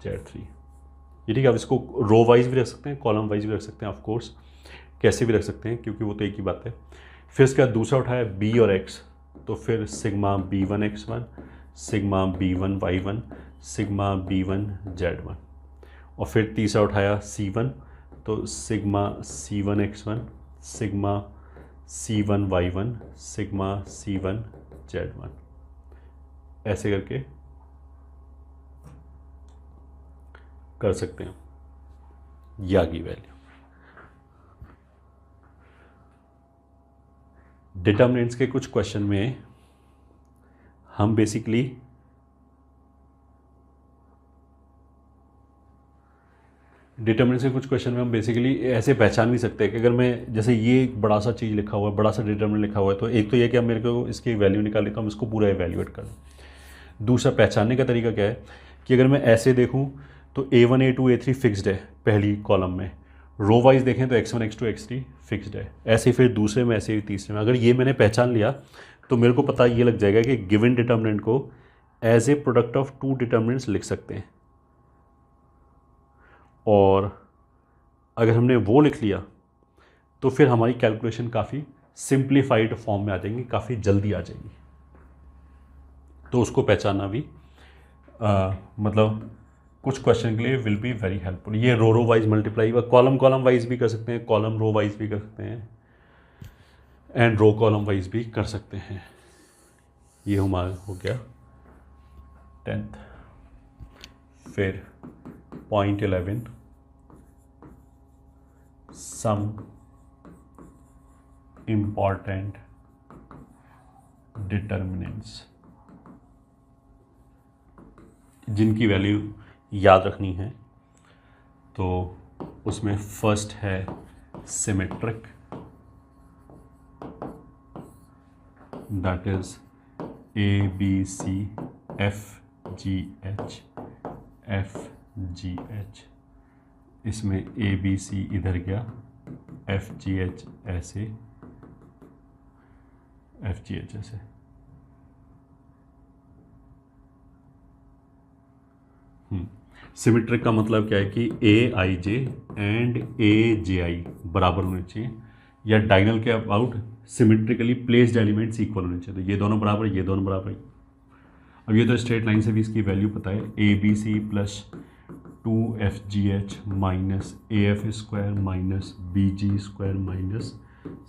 Speaker 1: Z3। ये ठीक है। अब इसको रो वाइज भी रख सकते हैं, कॉलम वाइज भी रख सकते हैं, ऑफ कोर्स कैसे भी रख सकते हैं क्योंकि वो तो एक ही बात है। फिर इसके बाद दूसरा उठाया B और X, तो फिर sigma B1 X1 sigma B1 Y1 sigma B1 Z1। और फिर तीसरा उठाया C1, तो sigma C1 X1 sigma C1 Y1 sigma C1 Z1। ऐसे करके कर सकते हैं या की वैल्यू। डिटर्मिनेंट्स के कुछ क्वेश्चन में हम बेसिकली ऐसे पहचान भी सकते हैं कि अगर मैं जैसे ये एक बड़ा सा चीज़ लिखा हुआ है, बड़ा सा डिटर्मिनेंट लिखा हुआ है, तो एक तो ये कि अब मेरे को इसकी वैल्यू निकाल लेता हूँ, इसको पूरा इवैल्यूएट कर लूँ। दूसरा पहचानने का तरीका क्या है कि अगर मैं ऐसे देखूँ तो A1 A2 A3 फिक्स्ड है पहली कॉलम में, रो वाइज देखें तो X1 X2 X3 फिक्स्ड है, ऐसे फिर दूसरे में, ऐसे ही तीसरे में। अगर ये मैंने पहचान लिया तो मेरे को पता ये लग जाएगा कि गिवन डिटर्मिनेंट को as a product of two determinants लिख सकते हैं। और अगर हमने वो लिख लिया तो फिर हमारी कैलकुलेशन काफ़ी सिंप्लीफाइड फॉर्म में आ जाएंगी, काफ़ी जल्दी आ जाएंगी। तो उसको पहचानना भी मतलब कुछ क्वेश्चन के लिए विल बी वेरी हेल्पफुल। ये रो वाइज मल्टीप्लाई व कॉलम वाइज भी कर सकते हैं, कॉलम रो वाइज भी कर सकते हैं एंड रो कॉलम वाइज भी कर सकते हैं। ये हमारा हो गया 10th। फिर पॉइंट 11 सम इम्पॉर्टेंट डिटर्मिनेंट्स जिनकी वैल्यू याद रखनी है। तो उसमें फर्स्ट है symmetric, that is ABC FGH FGH। इसमें ABC इधर गया, FGH ऐसे, FGH ऐसे। सिमेट्रिक का मतलब क्या है कि AIJ एंड AJI बराबर होने चाहिए, या डायगोनल के about symmetrically placed elements equal होने चाहिए। तो ये दोनों बराबर, ये दोनों बराबर। अब ये तो स्ट्रेट लाइन से भी इसकी वैल्यू पता है, ABC plus 2FGH minus AF square minus BG square minus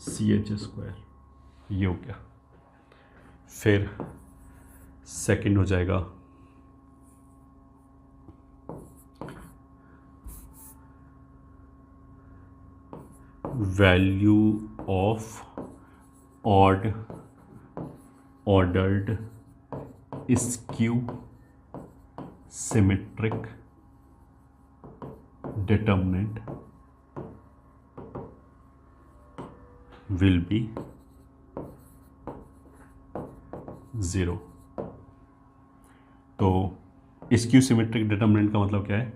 Speaker 1: CH square, ये हो गया। फिर सेकंड हो जाएगा value of odd ordered skew symmetric determinant will be 0। तो स्क्यू सिमेट्रिक डिटर्मिनेंट का मतलब क्या है?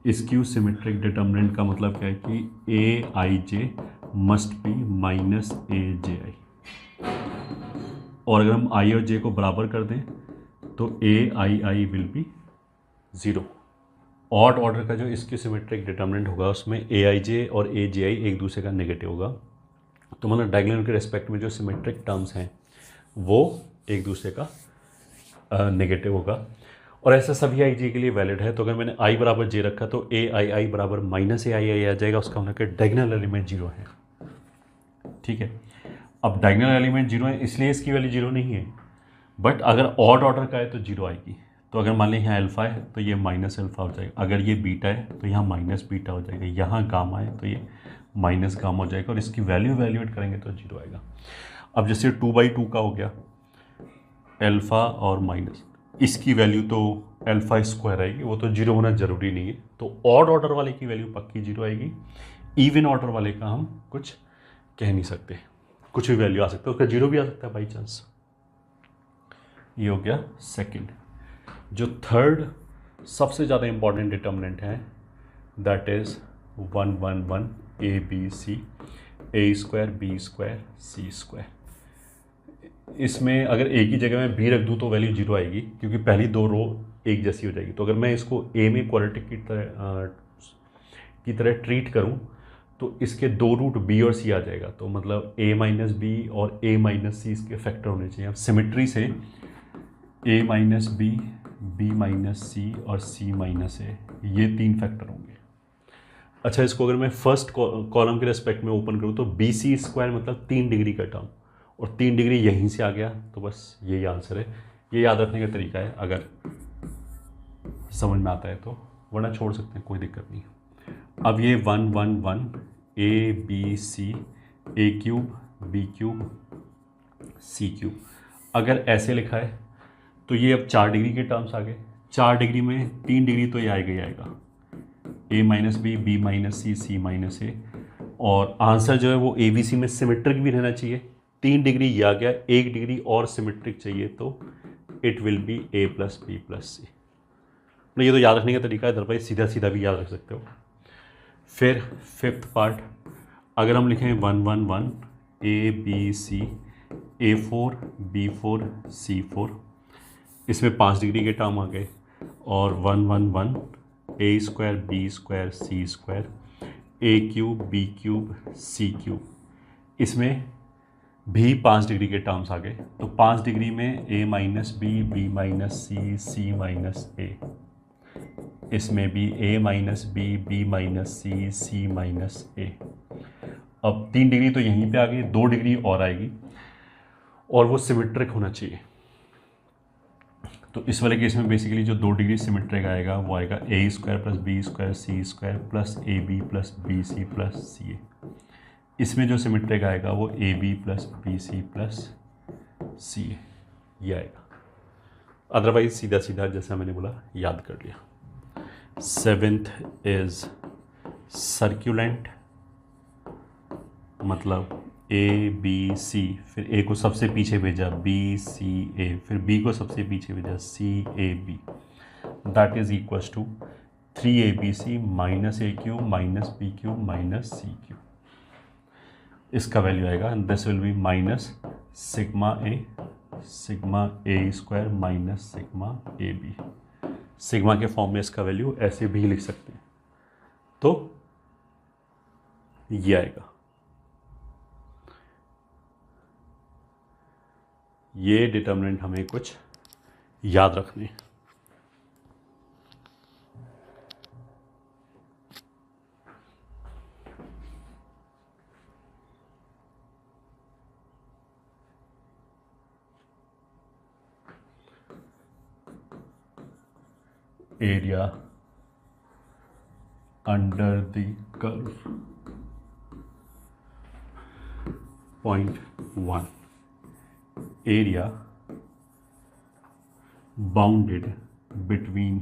Speaker 1: स्क्यू सिमेट्रिक डिटर्मिनेंट का मतलब क्या है कि ए I J must be minus ए जे आई, और अगर हम आई और जे को बराबर कर दें तो A I I will be 0। Odd order का जो स्क्यू सिमेट्रिक डिटर्मिनेंट होगा उसमें ए आई जे और ए जे आई एक दूसरे का नेगेटिव होगा। तो मतलब डायगोनल के रेस्पेक्ट में जो सिमेट्रिक टर्म्स हैं वो एक दूसरे का नेगेटिव होगा, और ऐसा सभी आई जे के लिए वैलिड है। तो अगर मैंने आई बराबर जे रखा तो ए आई आई बराबर माइनस ए आई आई आ जाएगा, उसका मतलब कि डायगोनल एलिमेंट 0 है। ठीक है, अब डायगोनल एलिमेंट 0 है इसलिए इसकी वैल्यू 0 नहीं है, बट अगर ऑड ऑर्डर का है तो 0 आएगी। तो अगर मान लें यहाँ अल्फ़ा है तो ये माइनस अल्फ़ा हो जाएगा, अगर ये बीटा है तो यहाँ माइनस बीटा हो जाएगा, यहाँ गामा है तो ये माइनस गामा हो जाएगा, और इसकी वैल्यू वैल्यूएट करेंगे तो 0 आएगा। अब जैसे 2/2 का हो गया अल्फ़ा और माइनस, इसकी वैल्यू तो अल्फ़ा स्क्वायर आएगी, वो तो 0 होना ज़रूरी नहीं है। तो ऑड ऑर्डर वाले की वैल्यू पक्की 0 आएगी, इवन ऑर्डर वाले का हम कुछ कह नहीं सकते, कुछ भी वैल्यू आ सकता है, उसका 0 भी आ सकता है बाई चांस। ये हो गया सेकंड। जो थर्ड सबसे ज़्यादा इंपॉर्टेंट डिटर्मिनेंट है that is 1 1 1 a B c, a square b square C square. इसमें अगर ए की जगह मैं बी रख दूँ तो वैल्यू 0 आएगी, क्योंकि पहली दो रो एक जैसी हो जाएगी। तो अगर मैं इसको ए में क्वाड्रेटिक की तरह ट्रीट करूँ तो इसके दो रूट बी और सी आ जाएगा, तो मतलब ए माइनस बी और ए माइनस सी इसके फैक्टर होने चाहिए। अब सिमेट्री से ए माइनस बी, बी माइनस सी और सी माइनस ए, ये 3 फैक्टर होंगे। अच्छा, इसको अगर मैं फर्स्ट कॉलम के रेस्पेक्ट में ओपन करूँ तो बी सी स्क्वायर मतलब 3 डिग्री का टर्म, और 3 डिग्री यहीं से आ गया, तो बस यही आंसर है। ये याद रखने का तरीका है अगर समझ में आता है तो, वरना छोड़ सकते हैं, कोई दिक्कत नहीं। अब ये 1 1 1 a B c, a cube b cube c cube, अगर ऐसे लिखा है तो ये अब 4 डिग्री के टर्म्स आ गए। 4 डिग्री में 3 डिग्री तो ये आएगा ही आएगा, ए माइनस बी माइनस सी माइनस ए, और आंसर जो है वो ए बी सी में सिमेट्रिक भी रहना चाहिए। 3 डिग्री ये आ गया, 1 डिग्री और सिमेट्रिक चाहिए तो it will be A plus B plus C. ये तो याद रखने का तरीका है, अदरवाइज सीधा सीधा भी याद रख सकते हो। फिर फिफ्थ पार्ट, अगर हम लिखें 1 1 1 a B c, A 4 B 4 सी 4, इसमें 5 डिग्री के टर्म आ गए, और 1 1 1 ए स्क्वायर बी स्क्वायर सी स्क्वायर, ए cube b cube c cube, इसमें भी 5 डिग्री के टर्म्स आ गए। तो 5 डिग्री में ए माइनस बी माइनस सी, सी माइनस ए, इसमें भी ए माइनस बी माइनस सी, सी माइनस ए। अब 3 डिग्री तो यहीं पे आ गई, 2 डिग्री और आएगी, और वो सिमेट्रिक होना चाहिए। तो इस वाले केस में बेसिकली जो 2 डिग्री सिमेट्रिक आएगा वो आएगा A square plus B square C square plus A B plus B C plus C A. इसमें जो सिमेट्रिक आएगा वो A B plus B C plus C A, ये आएगा। अदरवाइज सीधा सीधा जैसा मैंने बोला याद कर लिया। 7th इज सर्क्यूलेंट, मतलब ए बी सी, फिर ए को सबसे पीछे भेजा बी सी ए, फिर बी को सबसे पीछे भेजा C A B, that is equals to 3abc minus A cube minus B cube minus C cube. इसका वैल्यू आएगा, this will be minus sigma A square minus sigma A B. Sigma के form में इसका value ऐसे भी लिख सकते हैं, तो ये आएगा। ये डिटर्मिनेंट हमें कुछ याद रखने हैं। Area under the curve, point 1, area bounded between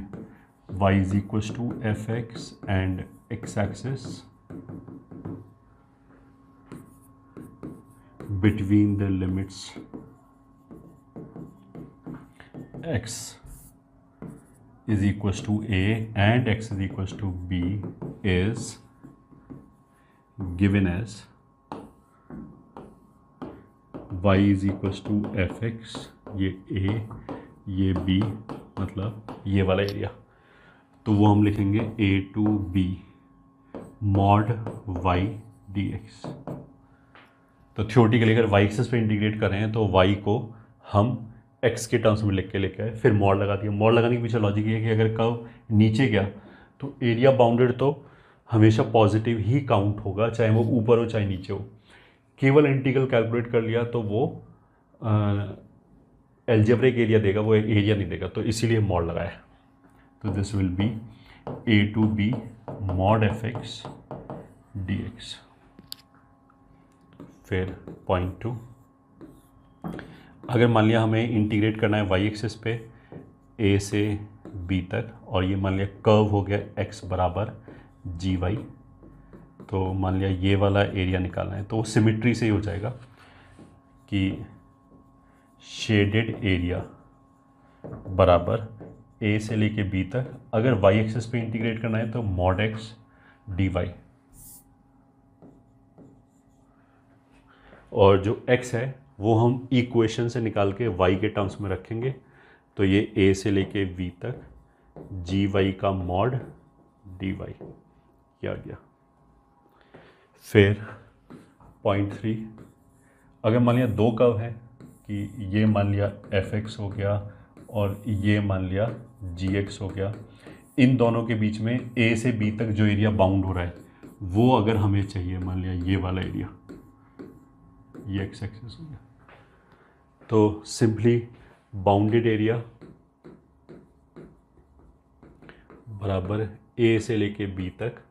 Speaker 1: y is equals to fx and x axis between the limits x is equals to a and x is equals to b is given as y is equals to fx, ये a ये b, मतलब ये वाला area, तो वो हम लिखेंगे a to b mod y dx। तो थियोरेटिकली अगर y एक्सिस पे इंटीग्रेट कर रहे हैं तो y को हम x के टर्म्स में लिख के लेके आए, फिर मॉड लगा दिया। मॉड लगाने के पीछे लॉजिक ये है कि अगर कर्व नीचे गया तो एरिया बाउंडेड तो हमेशा पॉजिटिव ही काउंट होगा, चाहे वो ऊपर हो चाहे नीचे हो। केवल इंटीग्रल कैलकुलेट कर लिया तो वो एल्जेब्रिक एरिया देगा, वो एरिया नहीं देगा, तो इसीलिए मॉड लगाया। तो this will be a to b mod fx dx। फिर पॉइंट 2, अगर मान लिया हमें इंटीग्रेट करना है y एक्सिस पे a से b तक, और ये मान लिया कर्व हो गया x बराबर gy, तो मान लिया ये वाला एरिया निकालना है, तो वो सिमिट्री से ही हो जाएगा कि शेडेड एरिया बराबर a से लेके b तक, अगर y एक्सिस पे इंटीग्रेट करना है तो mod x dy, और जो x है वो हम इक्वेशन से निकाल के y के टर्म्स में रखेंगे, तो ये a से लेके v तक gy का मॉड dy किया गया। फिर पॉइंट 3, अगर मान लिया दो कर्व है कि ये मान लिया fx हो गया और ये मान लिया gx हो गया, इन दोनों के बीच में a से b तक जो एरिया बाउंड हो रहा है वो अगर हमें चाहिए, मान लिया ये वाला एरिया, ये x एक्सिस हो गया, तो सिंपली बाउंडेड एरिया बराबर a से लेके b तक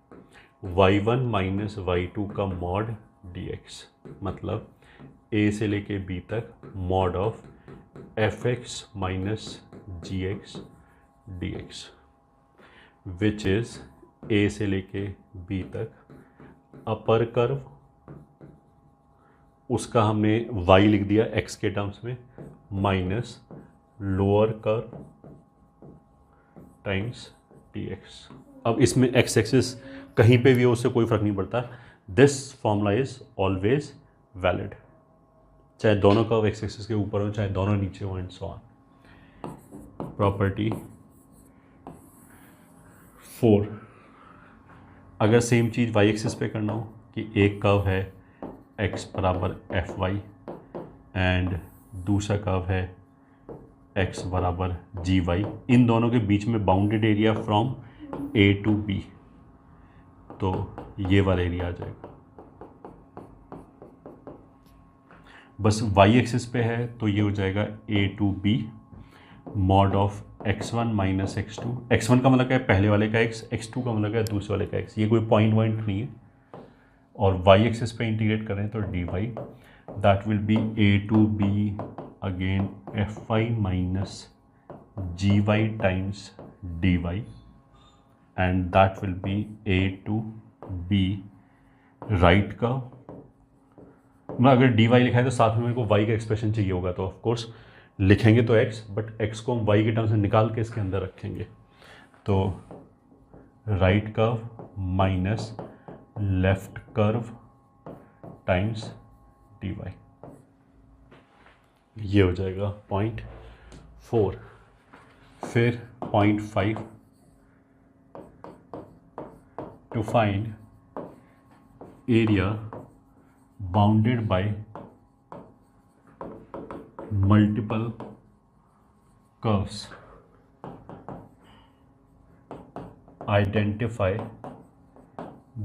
Speaker 1: y1 माइनस y2 का मॉड dx, मतलब a से लेके b तक mod of fx minus gx dx, which is a से लेके b तक अपर कर्व, उसका हमने y लिख दिया x के टर्म्स में, minus lower curve times dx। अब इसमें x एक्सिस कहीं पे भी हो उससे कोई फर्क नहीं पड़ता, this formula is always valid, चाहे दोनों कर्व x एक्सिस के ऊपर हो चाहे दोनों नीचे हो, एंड सो ऑन। प्रॉपर्टी 4, अगर सेम चीज़ y एक्सिस पे करना हो कि एक कर्व है x बराबर fy एंड दूसरा कर्व है x बराबर gy, इन दोनों के बीच में bounded area from a to b, तो ये वाला एरिया आ जाएगा। बस y एक्सिस पे है तो ये हो जाएगा a to b mod of x1 minus x2, x1 का मतलब क्या है पहले वाले का x, x2 का मतलब क्या है दूसरे वाले का x, ये कोई पॉइंट नहीं है, और y एक्सिस पे इंटीग्रेट करें तो dy, that will be a to b again fy minus gy times dy, and that will be a to b right का, मैं अगर dy लिखा है तो साथ में मेरे को y का एक्सप्रेशन चाहिए होगा, तो ऑफ कोर्स लिखेंगे तो x, बट x को हम y के टर्म से निकाल के इसके अंदर रखेंगे, तो right curve minus left curve times dy, ये हो जाएगा पॉइंट 4। फिर point 5, to find area bounded by multiple curves, identify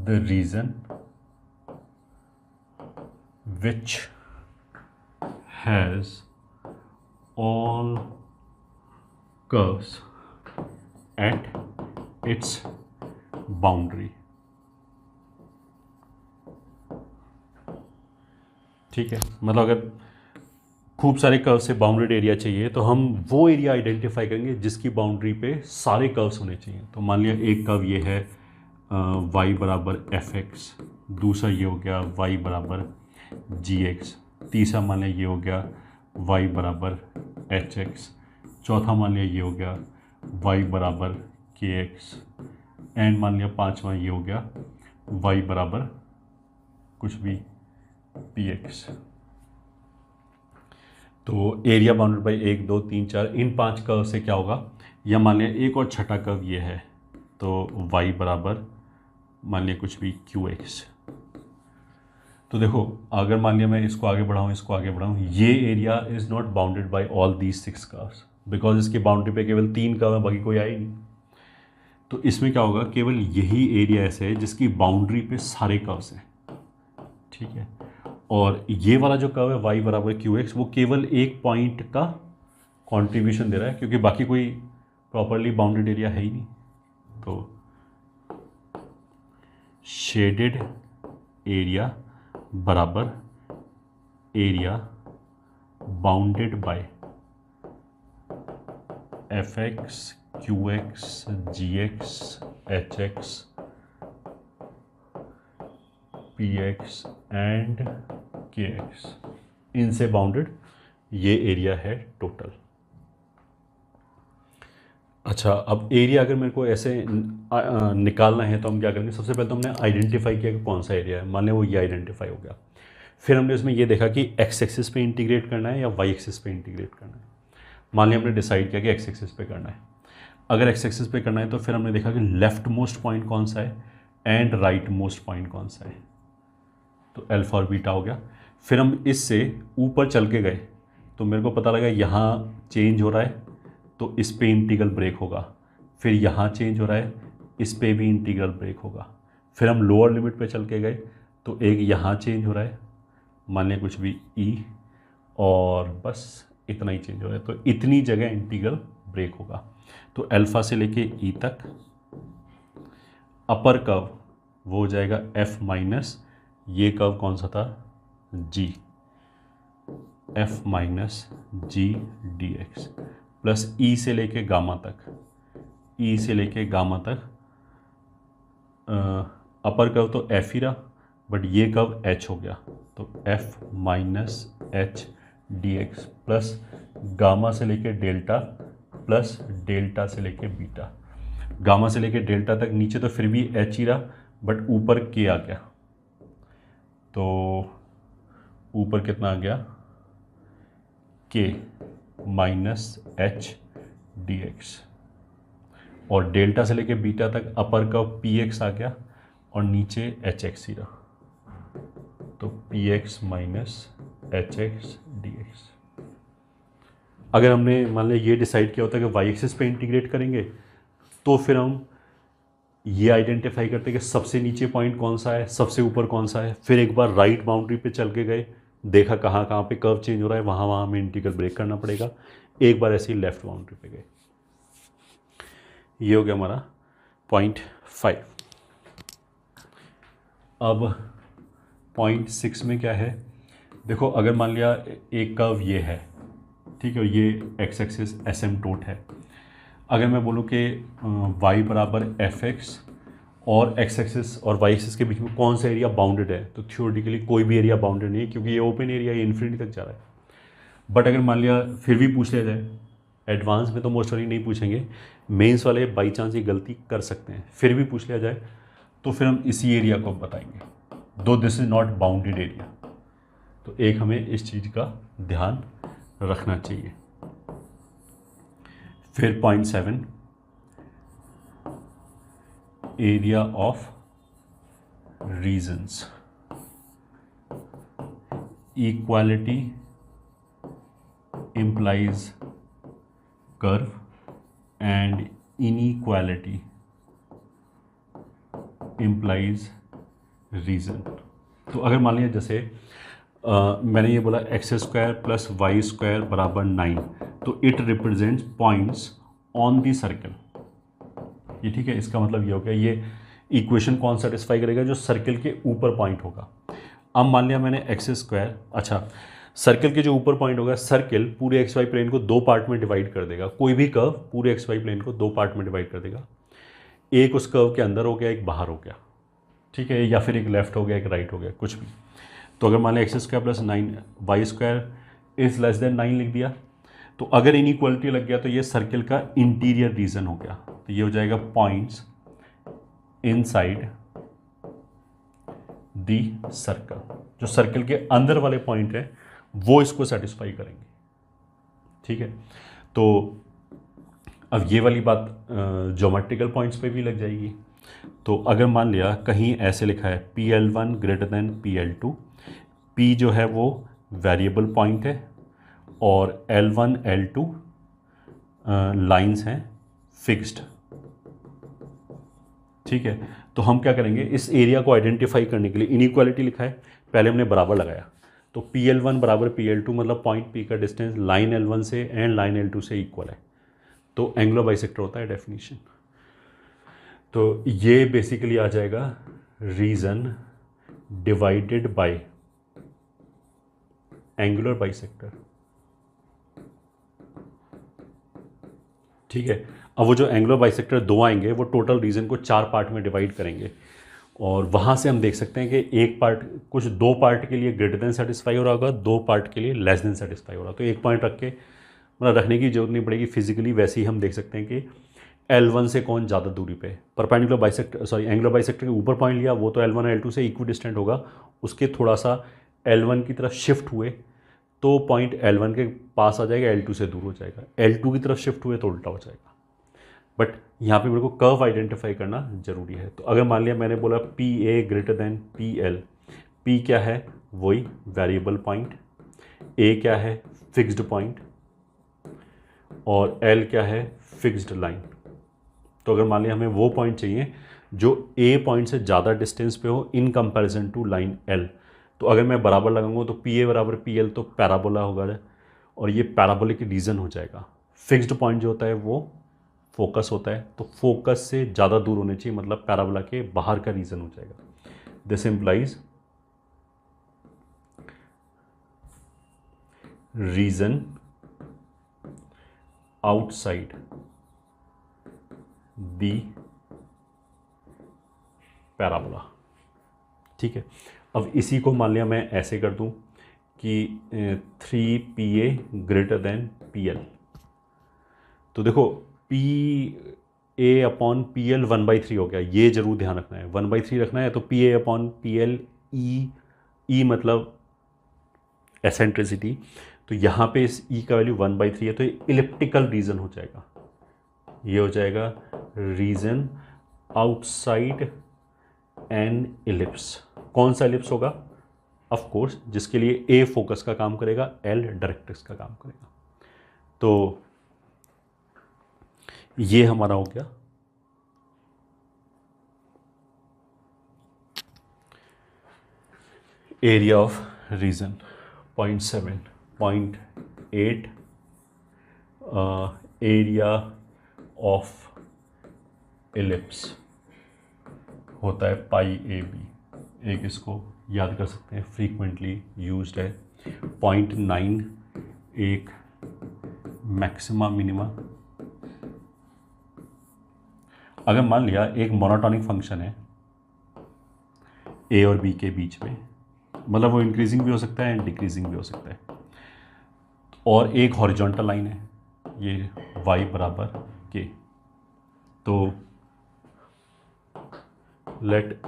Speaker 1: the region which has all curves at its boundary। ठीक है, मतलब अगर खूब सारे कर्व से बाउंडेड एरिया चाहिए तो हम वो एरिया आइडेंटिफाई करेंगे जिसकी बाउंड्री पे सारे कर्व्स होने चाहिए। तो मान लिया एक कर्व ये है y बराबर fx, दूसरा ये हो गया y बराबर gx, तीसरा मान लिया ये हो गया y बराबर एच एक्स, चौथा मान लिया ये हो गया y बराबर के एक्स, एंड मान लिया पाँचवा ये हो गया y बराबर कुछ भी पी एक्स। तो area bounded by 1 2 3 4 in 5 curve से क्या होगा, या मान लिया एक और छठा कर्व ये है, तो y बराबर मान लिया कुछ भी क्यू एक्स। तो देखो अगर मान लिया मैं इसको आगे बढ़ाऊँ, ये area is not bounded by all these 6 curves, because इसकी बाउंड्री पे केवल 3 कर्व है, बाकी कोई आया ही नहीं। तो इसमें क्या होगा, केवल यही एरिया ऐसे है जिसकी बाउंड्री पे सारे कर्व्स हैं, ठीक है। और ये वाला जो कर्व है y बराबर क्यू एक्स, वो केवल एक पॉइंट का कॉन्ट्रीब्यूशन दे रहा है, क्योंकि बाकी कोई प्रॉपरली बाउंडेड एरिया है ही नहीं। तो शेडेड एरिया बराबर area bounded by f x q x ji x H x p x and k x, इनसे बाउंडेड ये एरिया है टोटल। अच्छा, अब एरिया अगर मेरे को ऐसे निकालना है तो हम क्या करेंगे, सबसे पहले तो हमने आइडेंटिफाई किया कि कौन सा एरिया है, मान लें वो ये आइडेंटिफाई हो गया। फिर हमने इसमें ये देखा कि एक्स एक्सिस पे इंटीग्रेट करना है या वाई एक्सिस पे इंटीग्रेट करना है। मान लिया हमने डिसाइड किया कि एक्स एक्सिस पे करना है। अगर एक्स एक्सिस पे करना है तो फिर हमने देखा कि लेफ्ट मोस्ट पॉइंट कौन सा है एंड राइट मोस्ट पॉइंट कौन सा है, तो अल्फा और बीटा हो गया। फिर हम इससे ऊपर चल के गए तो मेरे को पता लगा यहाँ चेंज हो रहा है तो इस पे इंटीग्रल ब्रेक होगा, फिर यहाँ चेंज हो रहा है इस पे भी इंटीग्रल ब्रेक होगा। फिर हम लोअर लिमिट पे चल के गए तो एक यहाँ चेंज हो रहा है, मान लें कुछ भी ई, और बस इतना ही चेंज हो रहा है, तो इतनी जगह इंटीग्रल ब्रेक होगा। तो अल्फ़ा से लेके ई तक अपर कर्व वो हो जाएगा एफ माइनस ये कर्व कौन सा था, जी, F minus G D X, plus E से लेके गामा तक, ई से लेके गामा तक अपर कर्व तो एफ ही रहा, बट ये कर्व एच हो गया, तो F minus H D X plus gamma से लेके डेल्टा प्लस डेल्टा से लेके बीटा। गामा से लेके डेल्टा तक नीचे तो फिर भी एच ही रहा, बट ऊपर के आ गया, तो ऊपर कितना आ गया, के माइनस एच डी एक्स, और डेल्टा से लेके बीटा तक अपर का पी एक्स आ गया और नीचे एच एक्स ही रहा, तो P x minus H X D x. अगर हमने मान लिया ये डिसाइड किया होता है कि वाई एक्सिस पे इंटीग्रेट करेंगे, तो फिर हम ये आइडेंटिफाई करते हैं कि सबसे नीचे पॉइंट कौन सा है, सबसे ऊपर कौन सा है। फिर एक बार राइट बाउंड्री पे चल के गए, देखा कहाँ कहाँ पे कर्व चेंज हो रहा है, वहाँ वहाँ हमें इंटीग्रल ब्रेक करना पड़ेगा। एक बार ऐसे ही लेफ्ट बाउंड्री पे गए। ये हो गया हमारा पॉइंट 5। अब पॉइंट 6 में क्या है, देखो अगर मान लिया एक कर्व ये है, ठीक है, ये एक्स एक्सिस एसिम्प्टोट है। अगर मैं बोलूँ कि y बराबर एफ एक्स और एक्स एक्सिस और वाई एक्सिस के बीच में कौन सा एरिया बाउंडेड है, तो थ्योरेटिकली कोई भी एरिया बाउंडेड नहीं है, क्योंकि ये ओपन एरिया ये इन्फिनिटी तक जा रहा है। बट अगर मान लिया फिर भी पूछ लिया जाए, एडवांस में तो मोस्ट वाली नहीं पूछेंगे, मेंस वाले बाई चांस ये गलती कर सकते हैं, फिर भी पूछ लिया जाए तो फिर हम इसी एरिया को बताएंगे, दो this is not bounded area. तो एक हमें इस चीज़ का ध्यान रखना चाहिए। फिर point 7, area of regions, equality implies curve and inequality implies reason। तो अगर मान लिया जैसे मैंने ये बोला x square plus y square बराबर 9, तो it represents points on the circle. ये ठीक है, इसका मतलब ये हो गया, ये इक्वेशन कौन सेटिस्फाई करेगा, जो सर्कल के ऊपर पॉइंट होगा। अब मान लिया मैंने एक्स स्क्वायर, अच्छा सर्कल के जो ऊपर पॉइंट होगा, सर्कल पूरे एक्स वाई प्लेन को दो पार्ट में डिवाइड कर देगा। कोई भी कर्व पूरे एक्स वाई प्लेन को दो पार्ट में डिवाइड कर देगा, एक उस कर्व के अंदर हो गया, एक बाहर हो गया, ठीक है, या फिर एक लेफ्ट हो गया एक राइट हो गया, कुछ भी। तो अगर मान लें x square plus 9 y square is less than 9 लिख दिया, तो अगर इनइक्वालिटी लग गया तो ये सर्किल का इंटीरियर रीजन हो गया, तो ये हो जाएगा पॉइंट्स इनसाइड दी सर्कल। जो सर्किल के अंदर वाले पॉइंट है वो इसको सेटिस्फाई करेंगे, ठीक है। तो अब ये वाली बात ज्योमेट्रिकल पॉइंट्स पे भी लग जाएगी। तो अगर मान लिया कहीं ऐसे लिखा है PL1 greater than PL2, P जो है वो वेरिएबल पॉइंट है और L1 L2 लाइंस हैं फिक्स्ड, ठीक है। तो हम क्या करेंगे, इस एरिया को आइडेंटिफाई करने के लिए इनइक्वालिटी लिखा है, पहले हमने बराबर लगाया, तो PL1 बराबर PL2 मतलब पॉइंट P का डिस्टेंस लाइन L1 से एंड लाइन L2 से इक्वल है, तो एंगुलर बाइसेक्टर होता है डेफिनेशन। तो ये बेसिकली आ जाएगा region divided by angular bisector, ठीक है। अब वो जो एंगुलर बाइसेक्टर दो आएंगे वो टोटल रीजन को 4 पार्ट में डिवाइड करेंगे, और वहाँ से हम देख सकते हैं कि एक पार्ट कुछ 2 पार्ट के लिए ग्रेटर देन सेटिस्फाई हो रहा होगा, 2 पार्ट के लिए लेस देन सेटिस्फाई हो रहा, तो एक पॉइंट रख के मतलब रखने की जरूरत नहीं पड़ेगी, फिजिकली वैसे ही हम देख सकते हैं कि L1 से कौन ज़्यादा दूरी पे, परपेंडिकुलर बाइसेक्टर एंगुलर बाइसेक्टर के ऊपर पॉइंट लिया वो तो L1 और L2 से इक्वी डिस्टेंट होगा, उसके थोड़ा सा L1 की तरफ शिफ्ट हुए तो पॉइंट L1 के पास आ जाएगा, L2 से दूर हो जाएगा, L2 की तरफ शिफ्ट हुए तो उल्टा हो जाएगा। बट यहाँ पे मेरे को कर्व आइडेंटिफाई करना जरूरी है। तो अगर मान लिया मैंने बोला PA greater than PL, P क्या है वही वेरिएबल पॉइंट, A क्या है फिक्स्ड पॉइंट और L क्या है फिक्स्ड लाइन। तो अगर मान लिया हमें वो पॉइंट चाहिए जो A पॉइंट से ज़्यादा डिस्टेंस पे हो in comparison to line L, तो अगर मैं बराबर लगाऊंगा तो PA बराबर PL तो पैराबोला होगा और ये पैराबोलिक रीजन हो जाएगा। फिक्स्ड पॉइंट जो होता है वो फोकस होता है, तो फोकस से ज़्यादा दूर होने चाहिए, मतलब पैराबोला के बाहर का रीजन हो जाएगा। This implies region outside the parabola, ठीक है। अब इसी को मान लिया मैं ऐसे कर दूं कि 3PA ग्रेटर देन PL, तो देखो PA अपॉन PL 1/3 हो गया, ये जरूर ध्यान रखना है, 1/3 रखना है। तो PA अपॉन PL E मतलब एसेंट्रिसिटी, तो यहाँ पे इस E का वैल्यू 1/3 है, तो ये इलिप्टिकल रीजन हो जाएगा, ये हो जाएगा रीजन आउटसाइड एन इलिप्स। कौन सा इलिप्स होगा, ऑफ कोर्स जिसके लिए A फोकस का काम करेगा, L डायरेक्ट्रिक्स का काम करेगा। तो ये हमारा हो गया area of region. 0.7 0.8 area of ellipse होता है पाई AB। एक इसको याद कर सकते हैं, फ्रीक्वेंटली यूज्ड है। 0.9 एक मैक्सिमा मिनिमा। अगर मान लिया एक मोनोटॉनिक फंक्शन है A और B के बीच में, मतलब वो इंक्रीजिंग भी हो सकता है एंड डिक्रीजिंग भी हो सकता है, और एक हॉरिजॉन्टल लाइन है ये y बराबर k, तो let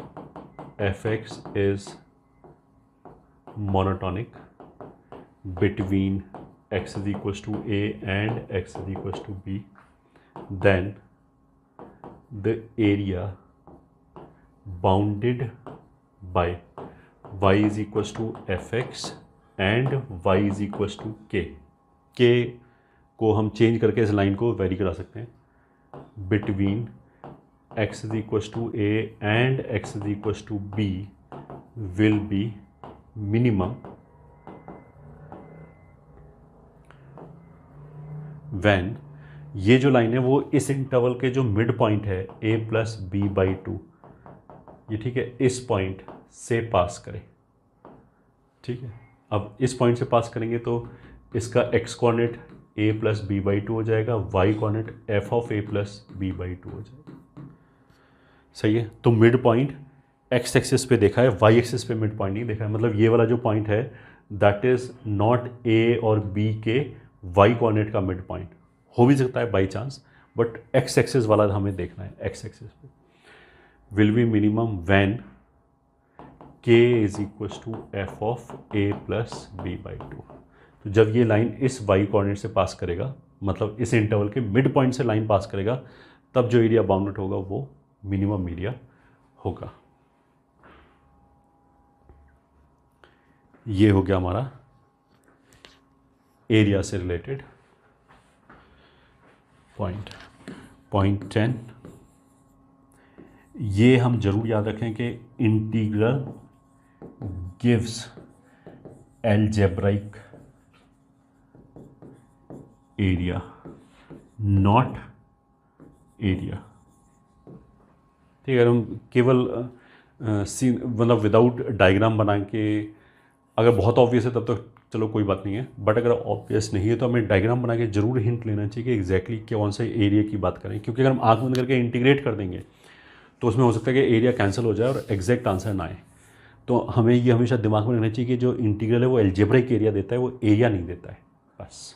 Speaker 1: fx is monotonic between x is equals to a and x is equals to b, then the area bounded by y is equals to fx and y is equals to k को हम change करके इस line को very करा सकते हैं, between x is equals to a and x is equals to b will be minimum when ये जो लाइन है वो इस इंटरवल के जो मिड पॉइंट है a प्लस b/2, ये ठीक है, इस पॉइंट से पास करें, ठीक है। अब इस पॉइंट से पास करेंगे तो इसका x coordinate a plus b/2 हो जाएगा, y coordinate f of a plus b/2 हो जाएगा, सही है। तो मिड पॉइंट एक्स एक्सिस पे देखा है, वाई एक्सिस पे मिड पॉइंट नहीं देखा है। मतलब ये वाला जो पॉइंट है दैट इज़ नॉट ए और बी के वाई कोऑर्डिनेट का मिड पॉइंट। हो भी सकता है by chance, but x axis वाला हमें देखना है। एक्स एक्सिस पे will be minimum when k is equal to f of a plus b by two. तो जब ये लाइन इस वाई कोऑर्डिनेट से पास करेगा, मतलब इस इंटरवल के मिड पॉइंट से लाइन पास करेगा, तब जो एरिया बाउंडेड होगा वो मिनिमम एरिया होगा। ये हो गया हमारा एरिया से रिलेटेड पॉइंट। पॉइंट 10, ये हम जरूर याद रखें कि integral gives algebraic area not area. ठीक है, हम केवल मतलब विदाउट डायग्राम बना के, अगर बहुत ऑब्वियस है तब तो चलो कोई बात नहीं है, बट अगर ऑब्वियस नहीं है तो हमें डायग्राम बना के जरूर हिंट लेना चाहिए कि एग्जैक्टली कौन से एरिया की बात करें। क्योंकि अगर हम आंख बंद करके इंटीग्रेट कर देंगे तो उसमें हो सकता है कि एरिया कैंसिल हो जाए और एग्जैक्ट आंसर ना आए। तो हमें ये हमेशा दिमाग में रखना चाहिए कि जो इंटीग्रल है वो अलजेब्राइक एरिया देता है, वो एरिया नहीं देता है बस।